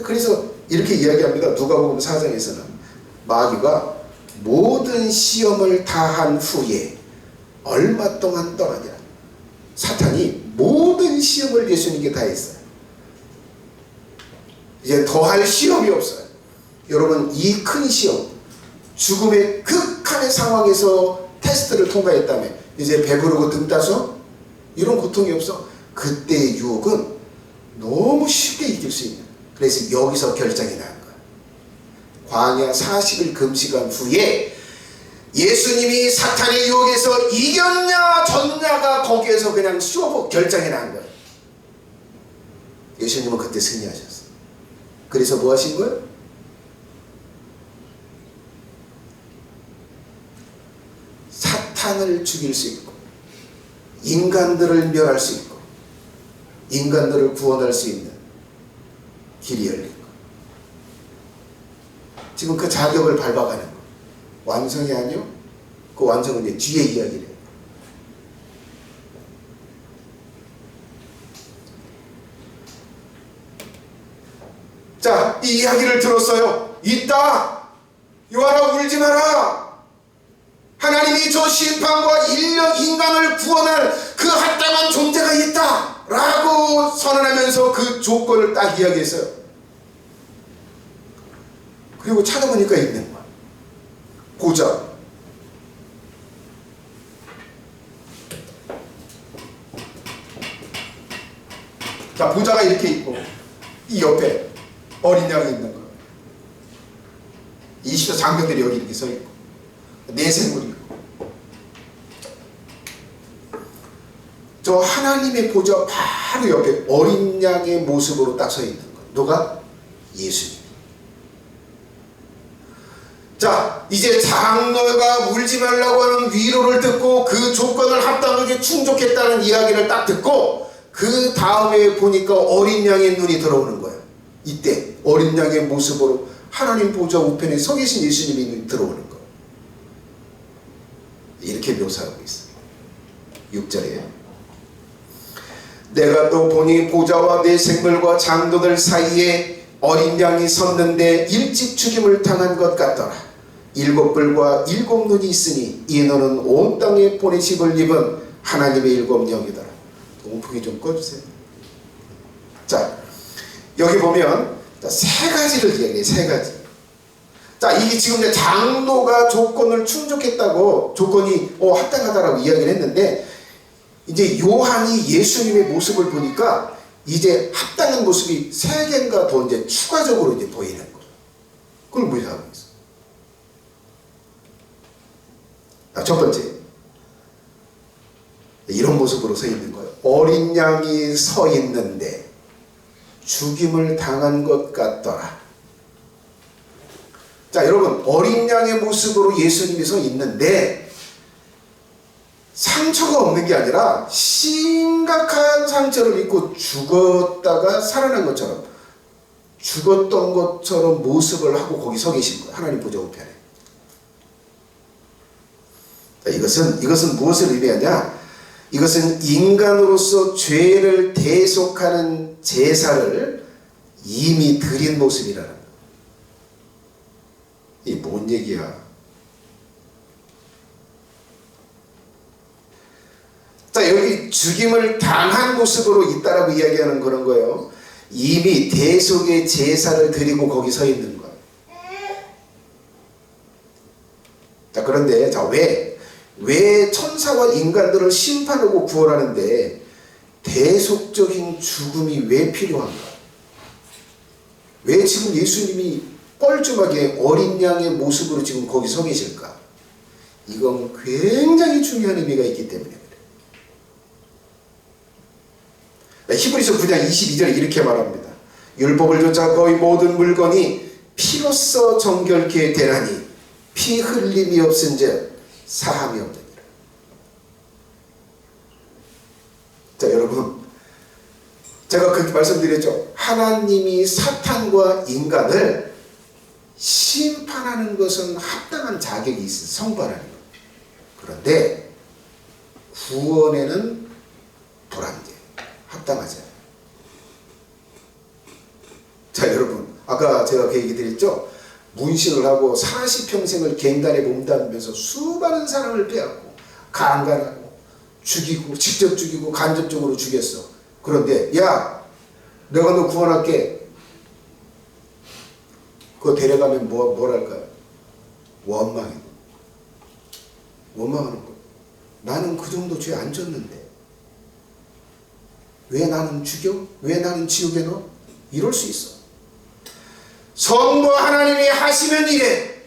그래서 이렇게 이야기합니다. 누가복음 4장에서는 마귀가 모든 시험을 다한 후에 얼마 동안 떠나니라. 사탄이 모든 시험을 예수님께 다 했어요. 이제 더할 시험이 없어요. 여러분, 이 큰 시험, 죽음의 극한의 상황에서 테스트를 통과했다면 이제 배부르고 등 따서 이런 고통이 없어. 그때의 유혹은 너무 쉽게 이길 수 있는. 그래서 여기서 결정이 나는 거야. 광야 40일 금식한 후에 예수님이 사탄의 유혹에서 이겼냐 졌냐가 거기에서 그냥 쇼부 결정이 난 거예요. 예수님은 그때 승리하셨어요. 그래서 뭐 하신 거예요? 사탄을 죽일 수 있고 인간들을 멸할 수 있고 인간들을 구원할 수 있는 길이 열린 거. 지금 그 자격을 밟아가는 거. 완성이 아니요? 그 완성은 이제 뒤에 이야기를 해요. 자, 이 이야기를 들었어요. 있다. 요한아, 울지 마라. 하나님이 저 심판과 인간을 구원할 그 합당한 존재가 있다 라고 선언하면서 그 조건을 딱 이야기했어요. 그리고 찾아보니까 있는 거야. 보자. 자, 보자가 이렇게 있고 이 옆에 어린 양이 있는 거야. 20여 장병들이 여기 이렇게 서 있고 내생물이 있고 저 하나님의 보좌 바로 옆에 어린 양의 모습으로 딱 서 있는 거야. 누가? 예수님. 자, 이제 장로가 울지 말라고 하는 위로를 듣고 그 조건을 합당하게 충족했다는 이야기를 딱 듣고 그 다음에 보니까 어린 양의 눈이 들어오는 거예요. 이때 어린 양의 모습으로 하나님 보좌 우편에 서 계신 예수님이 눈이 들어오는 거예요. 이렇게 묘사하고 있어요. 6절에 내가 또 보니 보좌와 내 생물과 장도들 사이에 어린 양이 섰는데 일찍 죽임을 당한 것 같더라. 7뿔과 7눈이 있으니 이 너는 온 땅에 보내심을 입은 하나님의 7영이더라. 온풍이 좀 꺼주세요. 자, 여기 보면 세 가지를 이야기해요. 세 가지. 자, 이게 지금 이제 장로가 조건을 충족했다고 조건이 합당하다라고 이야기를 했는데 이제 요한이 예수님의 모습을 보니까 이제 합당한 모습이 세 개인가 더 이제 추가적으로 이제 보이는 거예요. 그걸 묘사하고 있어요. 첫 번째, 이런 모습으로 서 있는 거예요. 어린 양이 서 있는데 죽임을 당한 것 같더라. 자, 여러분, 어린 양의 모습으로 예수님이 서 있는데 상처가 없는 게 아니라 심각한 상처를 입고 죽었다가 살아난 것처럼 죽었던 것처럼 모습을 하고 거기 서 계신 거예요. 하나님 보좌 우편에. 자, 이것은 무엇을 의미하냐? 이것은 인간으로서 죄를 대속하는 제사를 이미 드린 모습이라는 거예요. 이게 뭔 얘기야? 자, 여기 죽임을 당한 모습으로 있다라고 이야기하는 그런 거예요. 이미 대속의 제사를 드리고 거기 서 있는 거예요. 자, 그런데 왜 천사와 인간들을 심판하고 구원하는데 대속적인 죽음이 왜 필요한가? 왜 지금 예수님이 뻘쭘하게 어린 양의 모습으로 지금 거기 서 계실까? 이건 굉장히 중요한 의미가 있기 때문에 그래요. 히브리서 9장 22절에 이렇게 말합니다. 율법을 좇아 거의 모든 물건이 피로써 정결케 되나니 피 흘림이 없은즉 사함이 없느니라. 자, 여러분, 제가 그렇게 말씀드렸죠. 하나님이 사탄과 인간을 심판하는 것은 합당한 자격이 있어요. 성불하는 것. 그런데 구원에는 불합리해요. 합당하지 않아요. 자, 여러분, 아까 제가 그 얘기 드렸죠. 문신을 하고 40평생을 갱단에 몸담으면서 수많은 사람을 빼앗고 강간하고 죽이고 직접 죽이고 간접적으로 죽였어. 그런데 야 내가 너 구원할게. 그거 데려가면 뭐랄까요? 원망하는 거. 나는 그 정도 죄 안 졌는데 왜 나는 죽여? 왜 나는 지옥에 넣어? 이럴 수 있어. 성부 하나님이 하시면 이래.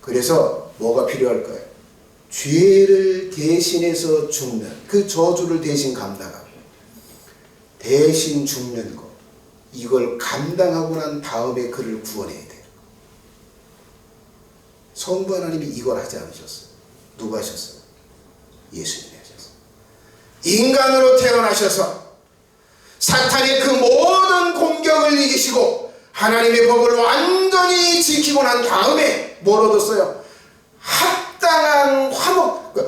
그래서 뭐가 필요할까요? 죄를 대신해서 죽는 그 저주를 대신 감당하고 대신 죽는 것, 이걸 감당하고 난 다음에 그를 구원해야 돼요. 성부 하나님이 이걸 하지 않으셨어요. 누가 하셨어요? 예수님이 하셨어요. 인간으로 태어나셔서 사탄의 그 모든 공격을 이기시고 하나님의 법을 완전히 지키고 난 다음에 뭘 얻었어요?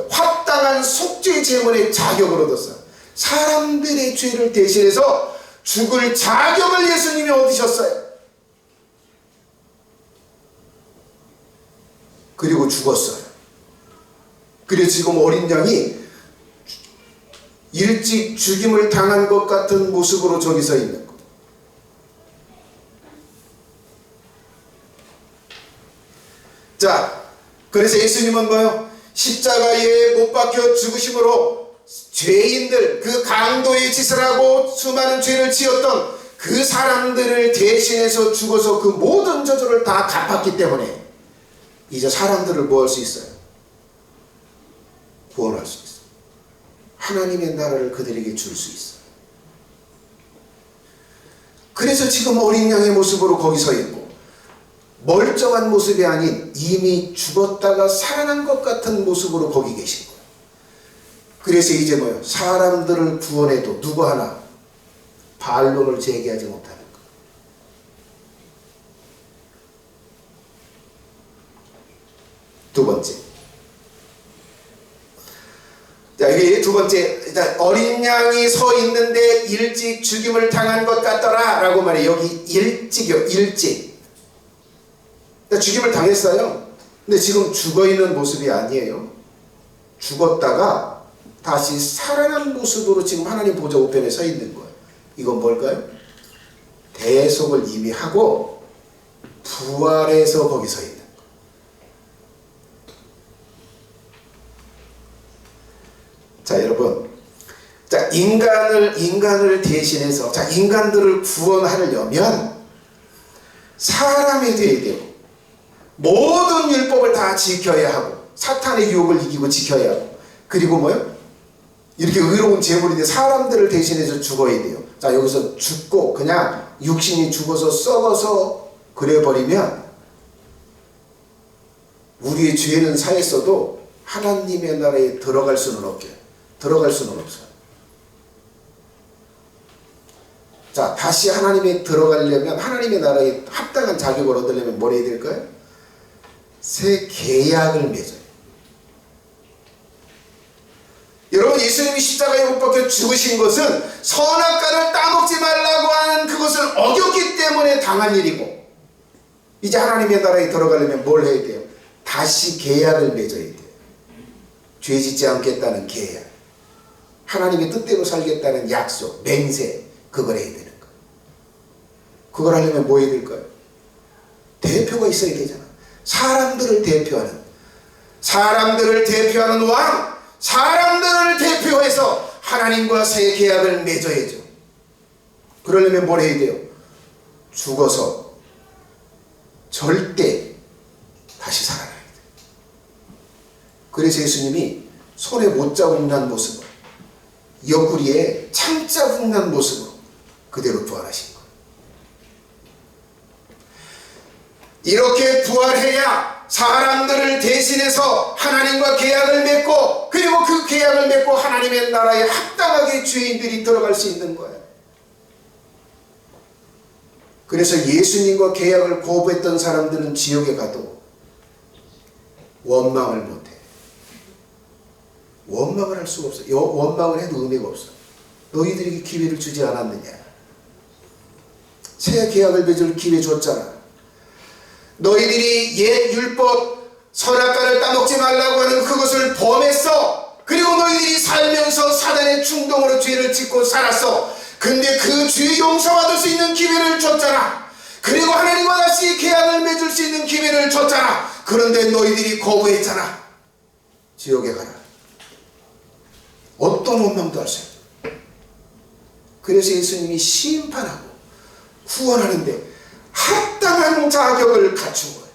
합당한 속죄 제물의 자격을 얻었어요. 사람들의 죄를 대신해서 죽을 자격을 예수님이 얻으셨어요. 그리고 죽었어요. 그래서 지금 어린 양이 일찍 죽임을 당한 것 같은 모습으로 저기 서 있는 것. 자, 그래서 예수님은 뭐요? 십자가에 못 박혀 죽으심으로 죄인들, 그 강도의 짓을 하고 수많은 죄를 지었던 그 사람들을 대신해서 죽어서 그 모든 저주를 다 갚았기 때문에 이제 사람들을 뭐 할 수 있어요? 구원할 수 있어요. 하나님의 나라를 그들에게 줄 수 있어요. 그래서 지금 어린 양의 모습으로 거기 서 있고 멀쩡한 모습이 아닌 이미 죽었다가 살아난 것 같은 모습으로 거기 계신 거예요. 그래서 이제 뭐요? 사람들을 구원해도 누구 하나 반론을 제기하지 못하는 거예요. 두 번째. 자, 이게 두 번째. 일단 어린 양이 서 있는데 일찍 죽임을 당한 것 같더라 라고 말해. 여기 일찍이요. 일찍. 죽임을 당했어요. 근데 지금 죽어있는 모습이 아니에요. 죽었다가 다시 살아난 모습으로 지금 하나님 보좌 우편에 서 있는 거예요. 이건 뭘까요? 대속을 이미 하고 부활해서 거기 서 있는 거예요. 자, 여러분. 자, 인간을 대신해서, 자, 인간들을 구원하려면 사람이 되어야 돼요. 모든 율법을 다 지켜야 하고, 사탄의 유혹을 이기고 지켜야 하고, 그리고 뭐요? 이렇게 의로운 제물인데 사람들을 대신해서 죽어야 돼요. 자, 여기서 죽고 그냥 육신이 죽어서 썩어서 그래버리면 우리의 죄는 사했어도 하나님의 나라에 들어갈 수는 없게. 들어갈 수는 없어요. 자, 다시 하나님에 들어가려면, 하나님의 나라에 합당한 자격을 얻으려면 뭘 해야 될까요? 새 계약을 맺어요. 여러분, 예수님이 십자가에 못 박혀 죽으신 것은 선악과를 따먹지 말라고 하는 그것을 어겼기 때문에 당한 일이고, 이제 하나님의 나라에 들어가려면 뭘 해야 돼요? 다시 계약을 맺어야 돼요. 죄 짓지 않겠다는 계약, 하나님의 뜻대로 살겠다는 약속, 맹세, 그걸 해야 되는 거예요. 그걸 하려면 뭐 해야 될까요? 대표가 있어야 되잖아. 사람들을 대표하는 왕, 사람들을 대표해서 하나님과 새 계약을 맺어야죠. 그러려면 뭘 해야 돼요? 죽어서 절대 다시 살아나야 돼요. 그래서 예수님이 손에 못자국 난 모습으로, 옆구리에 창자국 난 모습으로 그대로 부활하신 거예요. 이렇게 부활해야 사람들을 대신해서 하나님과 계약을 맺고, 그리고 그 계약을 맺고 하나님의 나라에 합당하게 죄인들이 들어갈 수 있는 거예요. 그래서 예수님과 계약을 거부했던 사람들은 지옥에 가도 원망을 못해. 원망을 할 수가 없어요. 원망을 해도 의미가 없어요. 너희들에게 기회를 주지 않았느냐? 새 계약을 맺을 기회 줬잖아. 너희들이 옛 율법 선악과를 따먹지 말라고 하는 그것을 범했어. 그리고 너희들이 살면서 사단의 충동으로 죄를 짓고 살았어. 근데 그 죄 용서받을 수 있는 기회를 줬잖아. 그리고 하나님과 다시 계약을 맺을 수 있는 기회를 줬잖아. 그런데 너희들이 거부했잖아. 지옥에 가라. 어떤 원망도 할 수 없어. 그래서 예수님이 심판하고 구원하는데 합당한 자격을 갖춘 거예요.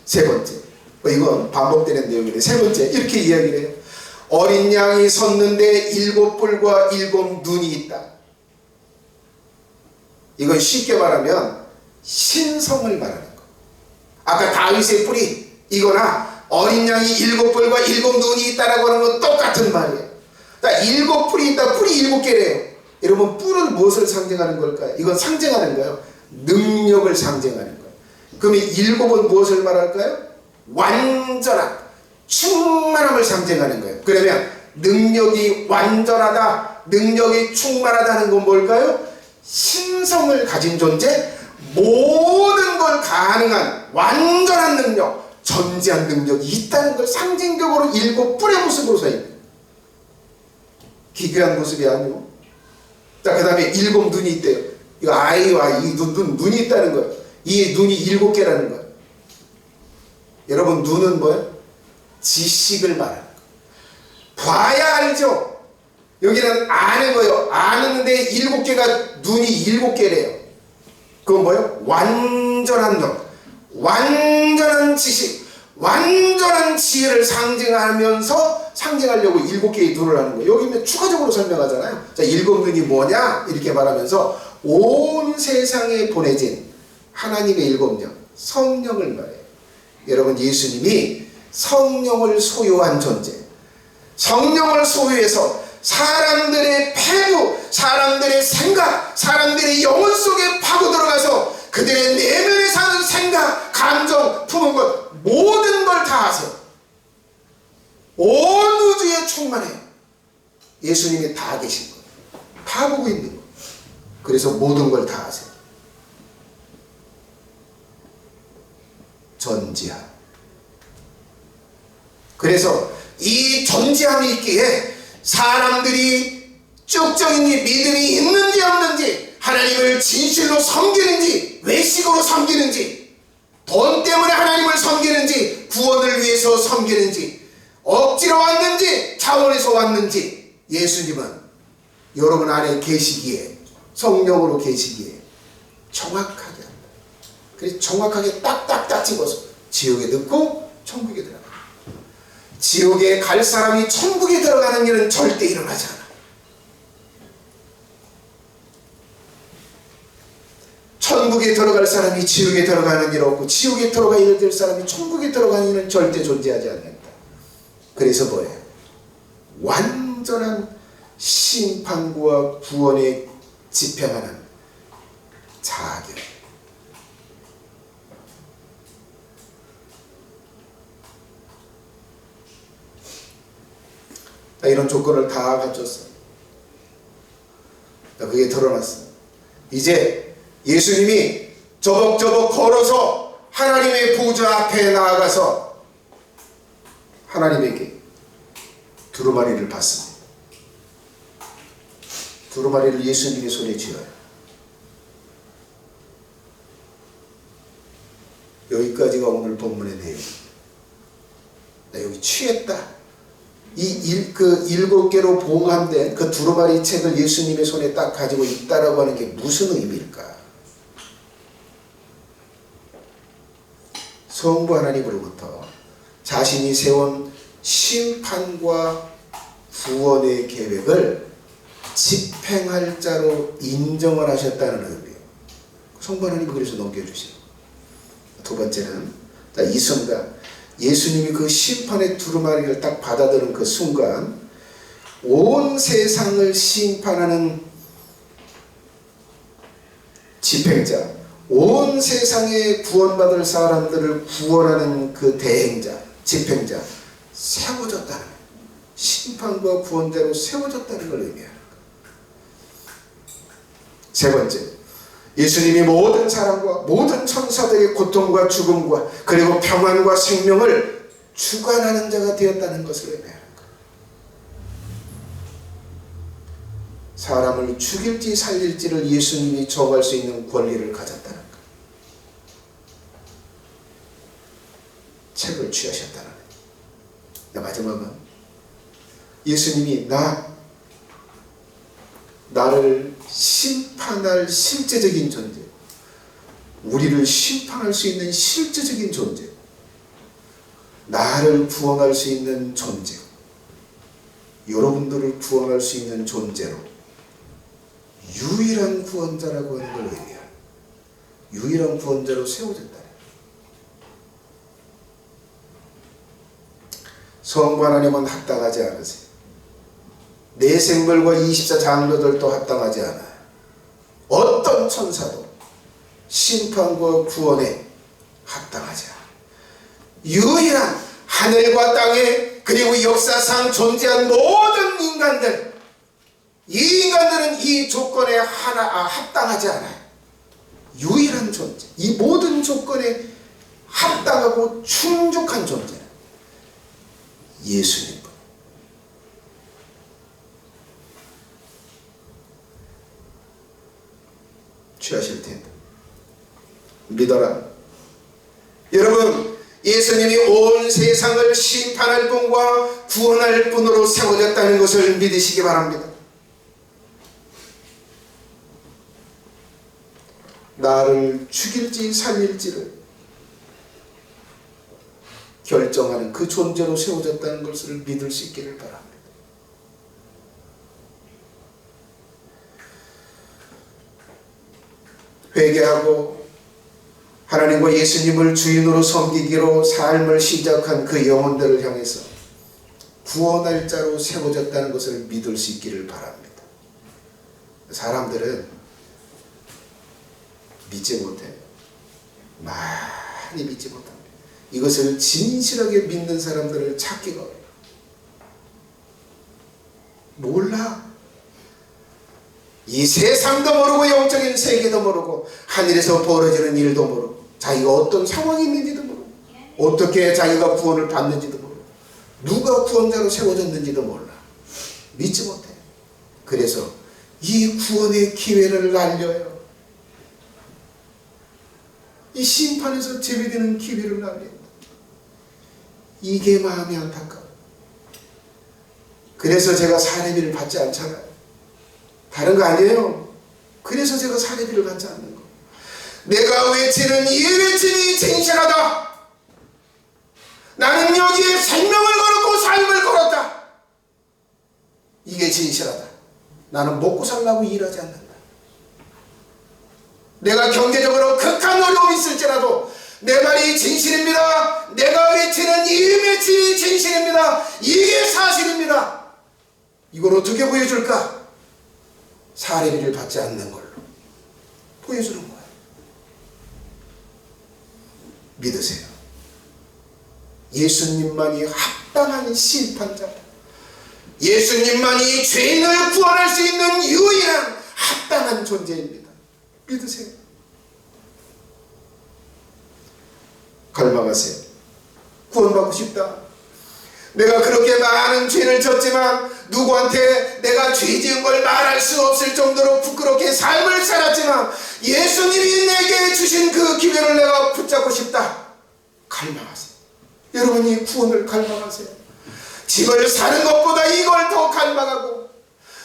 세 번째, 이건 반복되는 내용인데, 세 번째 이렇게 이야기를 해요. 어린 양이 섰는데 7뿔과 7눈이 있다. 이건 쉽게 말하면 신성을 말하는 거. 아까 다윗의 뿔이 이거나 어린 양이 7뿔과 7눈이 있다라고 하는 건 똑같은 말이에요. 7뿔이 있다. 뿔이 7개래요. 여러분, 뿔은 무엇을 상징하는 걸까요? 이건 상징하는 거예요. 능력을 상징하는 거예요. 그럼 이 7은 무엇을 말할까요? 완전한 충만함을 상징하는 거예요. 그러면 능력이 완전하다, 능력이 충만하다는 건 뭘까요? 신성을 가진 존재, 모든 걸 가능한 완전한 능력, 전지한 능력이 있다는 걸 상징적으로 7뿔의 모습으로 서 있는, 기괴한 모습이 아니고. 자, 그 다음에 7눈이 있대요. 이거 아이와 이 눈이 있다는 거예요. 이 눈이 7개라는 거예요. 여러분, 눈은 뭐예요? 지식을 말하는 거예요. 봐야 알죠. 여기는 아는 거예요. 아는데 7개가, 눈이 7개래요. 그건 뭐예요? 완전한 눈, 완전한 지식, 완전한 지혜를 상징하려고 7개의 눈을 하는 거예요. 여기 추가적으로 설명하잖아요. 자, 7눈이 뭐냐? 이렇게 말하면서 온 세상에 보내진 하나님의 7령, 성령을 말해요. 여러분, 예수님이 성령을 소유한 존재, 성령을 소유해서 사람들의 폐부, 사람들의 생각, 사람들의 영혼 속에 파고 들어가서 그들의 내면에 사는 생각, 감정, 품은 것, 모든 걸 다 아세요. 온 우주에 충만해요. 예수님이 다 계신 거예요. 다 보고 있는 거예요. 그래서 모든 걸 다 아세요. 전지함. 그래서 이 전지함이 있기에 사람들이 쭉적인지 믿음이 있는지 없는지, 하나님을 진실로 섬기는지 외식으로 섬기는지, 돈 때문에 하나님을 섬기는지, 구원을 위해서 섬기는지, 억지로 왔는지 차원에서 왔는지, 예수님은 여러분 안에 계시기에, 성령으로 계시기에 정확하게 한다. 그래서 정확하게 딱딱딱 집어서 지옥에 넣고 천국에 들어가. 지옥에 갈 사람이 천국에 들어가는 일은 절대 일어나지 않아. 천국에 들어갈 사람이 지옥에 들어가는 일 없고, 지옥에 들어가야 될 사람이 천국에 들어가는 일은 절대 존재하지 않는다. 그래서 뭐예요? 완전한 심판과 구원에 집행하는 자격. 이런 조건을 다 갖췄어. 그게 드러났어. 이제 예수님이 저벅저벅 걸어서 하나님의 보좌 앞에 나아가서 하나님에게 두루마리를 받습니다. 두루마리를 예수님의 손에 쥐어요. 여기까지가 오늘 본문의 내용. 나 여기 취했다. 이 7개로 봉함된 그 두루마리 책을 예수님의 손에 딱 가지고 있다라고 하는 게 무슨 의미일까? 성부 하나님으로부터 자신이 세운 심판과 구원의 계획을 집행할 자로 인정을 하셨다는 의미예요. 성부 하나님이 그래서 넘겨주세요. 두 번째는, 이 순간 예수님이 그 심판의 두루마리를 딱 받아들은 그 순간, 온 세상을 심판하는 집행자, 온 세상에 구원받을 사람들을 구원하는 그 대행자, 집행자 세워졌다는 거예요. 심판과 구원자로 세워졌다는 걸 의미하는 거예요. 세 번째, 예수님이 모든 사람과 모든 천사들의 고통과 죽음과 그리고 평안과 생명을 주관하는 자가 되었다는 것을 의미하는 거예요. 사람을 죽일지 살릴지를 예수님이 정할 수 있는 권리를 가졌다는 거예요. 책을 취하셨다는 거예요. 마지막은 예수님이 나를 심판할 실제적인 존재, 우리를 심판할 수 있는 실제적인 존재, 나를 구원할 수 있는 존재, 여러분들을 구원할 수 있는 존재로 유일한 구원자라고 하는 걸 의미해요. 유일한 구원자로 세워졌다. 성부 하나님은 합당하지 않으세요. 내 생물과 24장로들도 합당하지 않아요. 어떤 천사도 심판과 구원에 합당하지 않아요. 유일한 하늘과 땅에 그리고 역사상 존재한 모든 인간들, 이 인간들은 이 조건에 합당하지 않아요. 유일한 존재, 이 모든 조건에 합당하고 충족한 존재는 예수님뿐. 취하실 텐데 믿어라. 여러분, 예수님이 온 세상을 심판할 분과 구원할 분으로 세워졌다는 것을 믿으시기 바랍니다. 나를 죽일지 살릴지를 결정하는 그 존재로 세워졌다는 것을 믿을 수 있기를 바랍니다. 회개하고 하나님과 예수님을 주인으로 섬기기로 삶을 시작한 그 영혼들을 향해서 구원할 자로 세워졌다는 것을 믿을 수 있기를 바랍니다. 사람들은 믿지 못해요. 많이 믿지 못합니다. 이것을 진실하게 믿는 사람들을 찾기가 어려워요. 몰라. 이 세상도 모르고 영적인 세계도 모르고 하늘에서 벌어지는 일도 모르고 자기가 어떤 상황이 있는지도 모르고 어떻게 자기가 구원을 받는지도 모르고 누가 구원자로 세워졌는지도 몰라. 믿지 못해. 그래서 이 구원의 기회를 날려요. 이 심판에서 제외되는 기회를 날려요. 이게 마음이 안타까워요. 그래서 제가 사례비를 받지 않잖아요. 다른 거 아니에요. 그래서 제가 사례비를 받지 않는 거. 내가 외치는 이 외침이 진실하다. 나는 여기에 생명을 걸었고 삶을 걸었다. 이게 진실하다. 나는 먹고 살라고 일하지 않는다. 내가 경제적으로 극한 어려움이 있을지라도 내 말이 진실입니다. 내가 외치는 이 외침이 진실입니다. 이게 사실입니다. 이걸 어떻게 보여줄까? 사례비를 받지 않는 걸로 보여주는 거예요. 믿으세요. 예수님만이 합당한 심판자다. 예수님만이 죄인을 구원할 수 있는 유일한 합당한 존재입니다. 믿으세요. 갈망하세요. 구원받고 싶다. 내가 그렇게 많은 죄를 졌지만 누구한테 내가 죄 지은 걸 말할 수 없을 정도로 부끄럽게 삶을 살았지만 예수님이 내게 주신 그 기회를 내가 붙잡고 싶다. 갈망하세요. 여러분이 구원을 갈망하세요. 집을 사는 것보다 이걸 더 갈망하고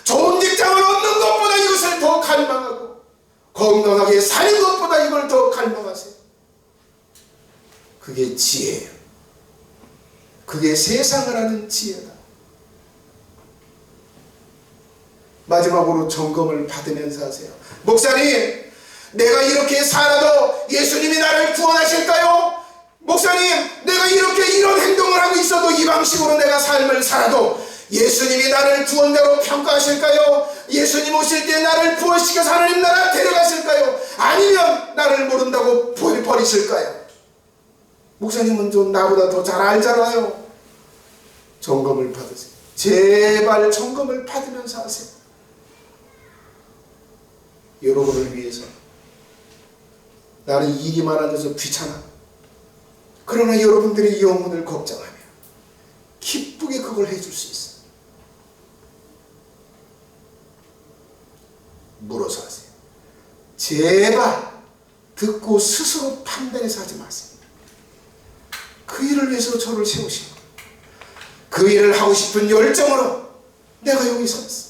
좋은 직장을 얻는 것보다 이것을 더 갈망하고 건강하게 사는 것보다 이걸 더 갈망하세요. 그게 지혜예요. 그게 세상을 아는 지혜다. 마지막으로 점검을 받으면서 하세요. 목사님, 내가 이렇게 살아도 예수님이 나를 구원하실까요? 목사님, 내가 이렇게 이런 행동을 하고 있어도 이 방식으로 내가 삶을 살아도 예수님이 나를 구원자로 평가하실까요? 예수님 오실 때 나를 부활시켜서 하나님 나라 데려가실까요? 아니면 나를 모른다고 버리실까요? 목사님은 좀 나보다 더 잘 알잖아요. 점검을 받으세요. 제발 점검을 받으면서 하세요. 여러분을 위해서. 나는 일이 많아져서 귀찮아. 그러나 여러분들의 영혼을 걱정하며 기쁘게 그걸 해줄 수 있어. 물어서 하세요. 제발 듣고 스스로 판단해서 하지 마세요. 그 일을 위해서 저를 세우시고 그 일을 하고 싶은 열정으로 내가 여기 서 있어.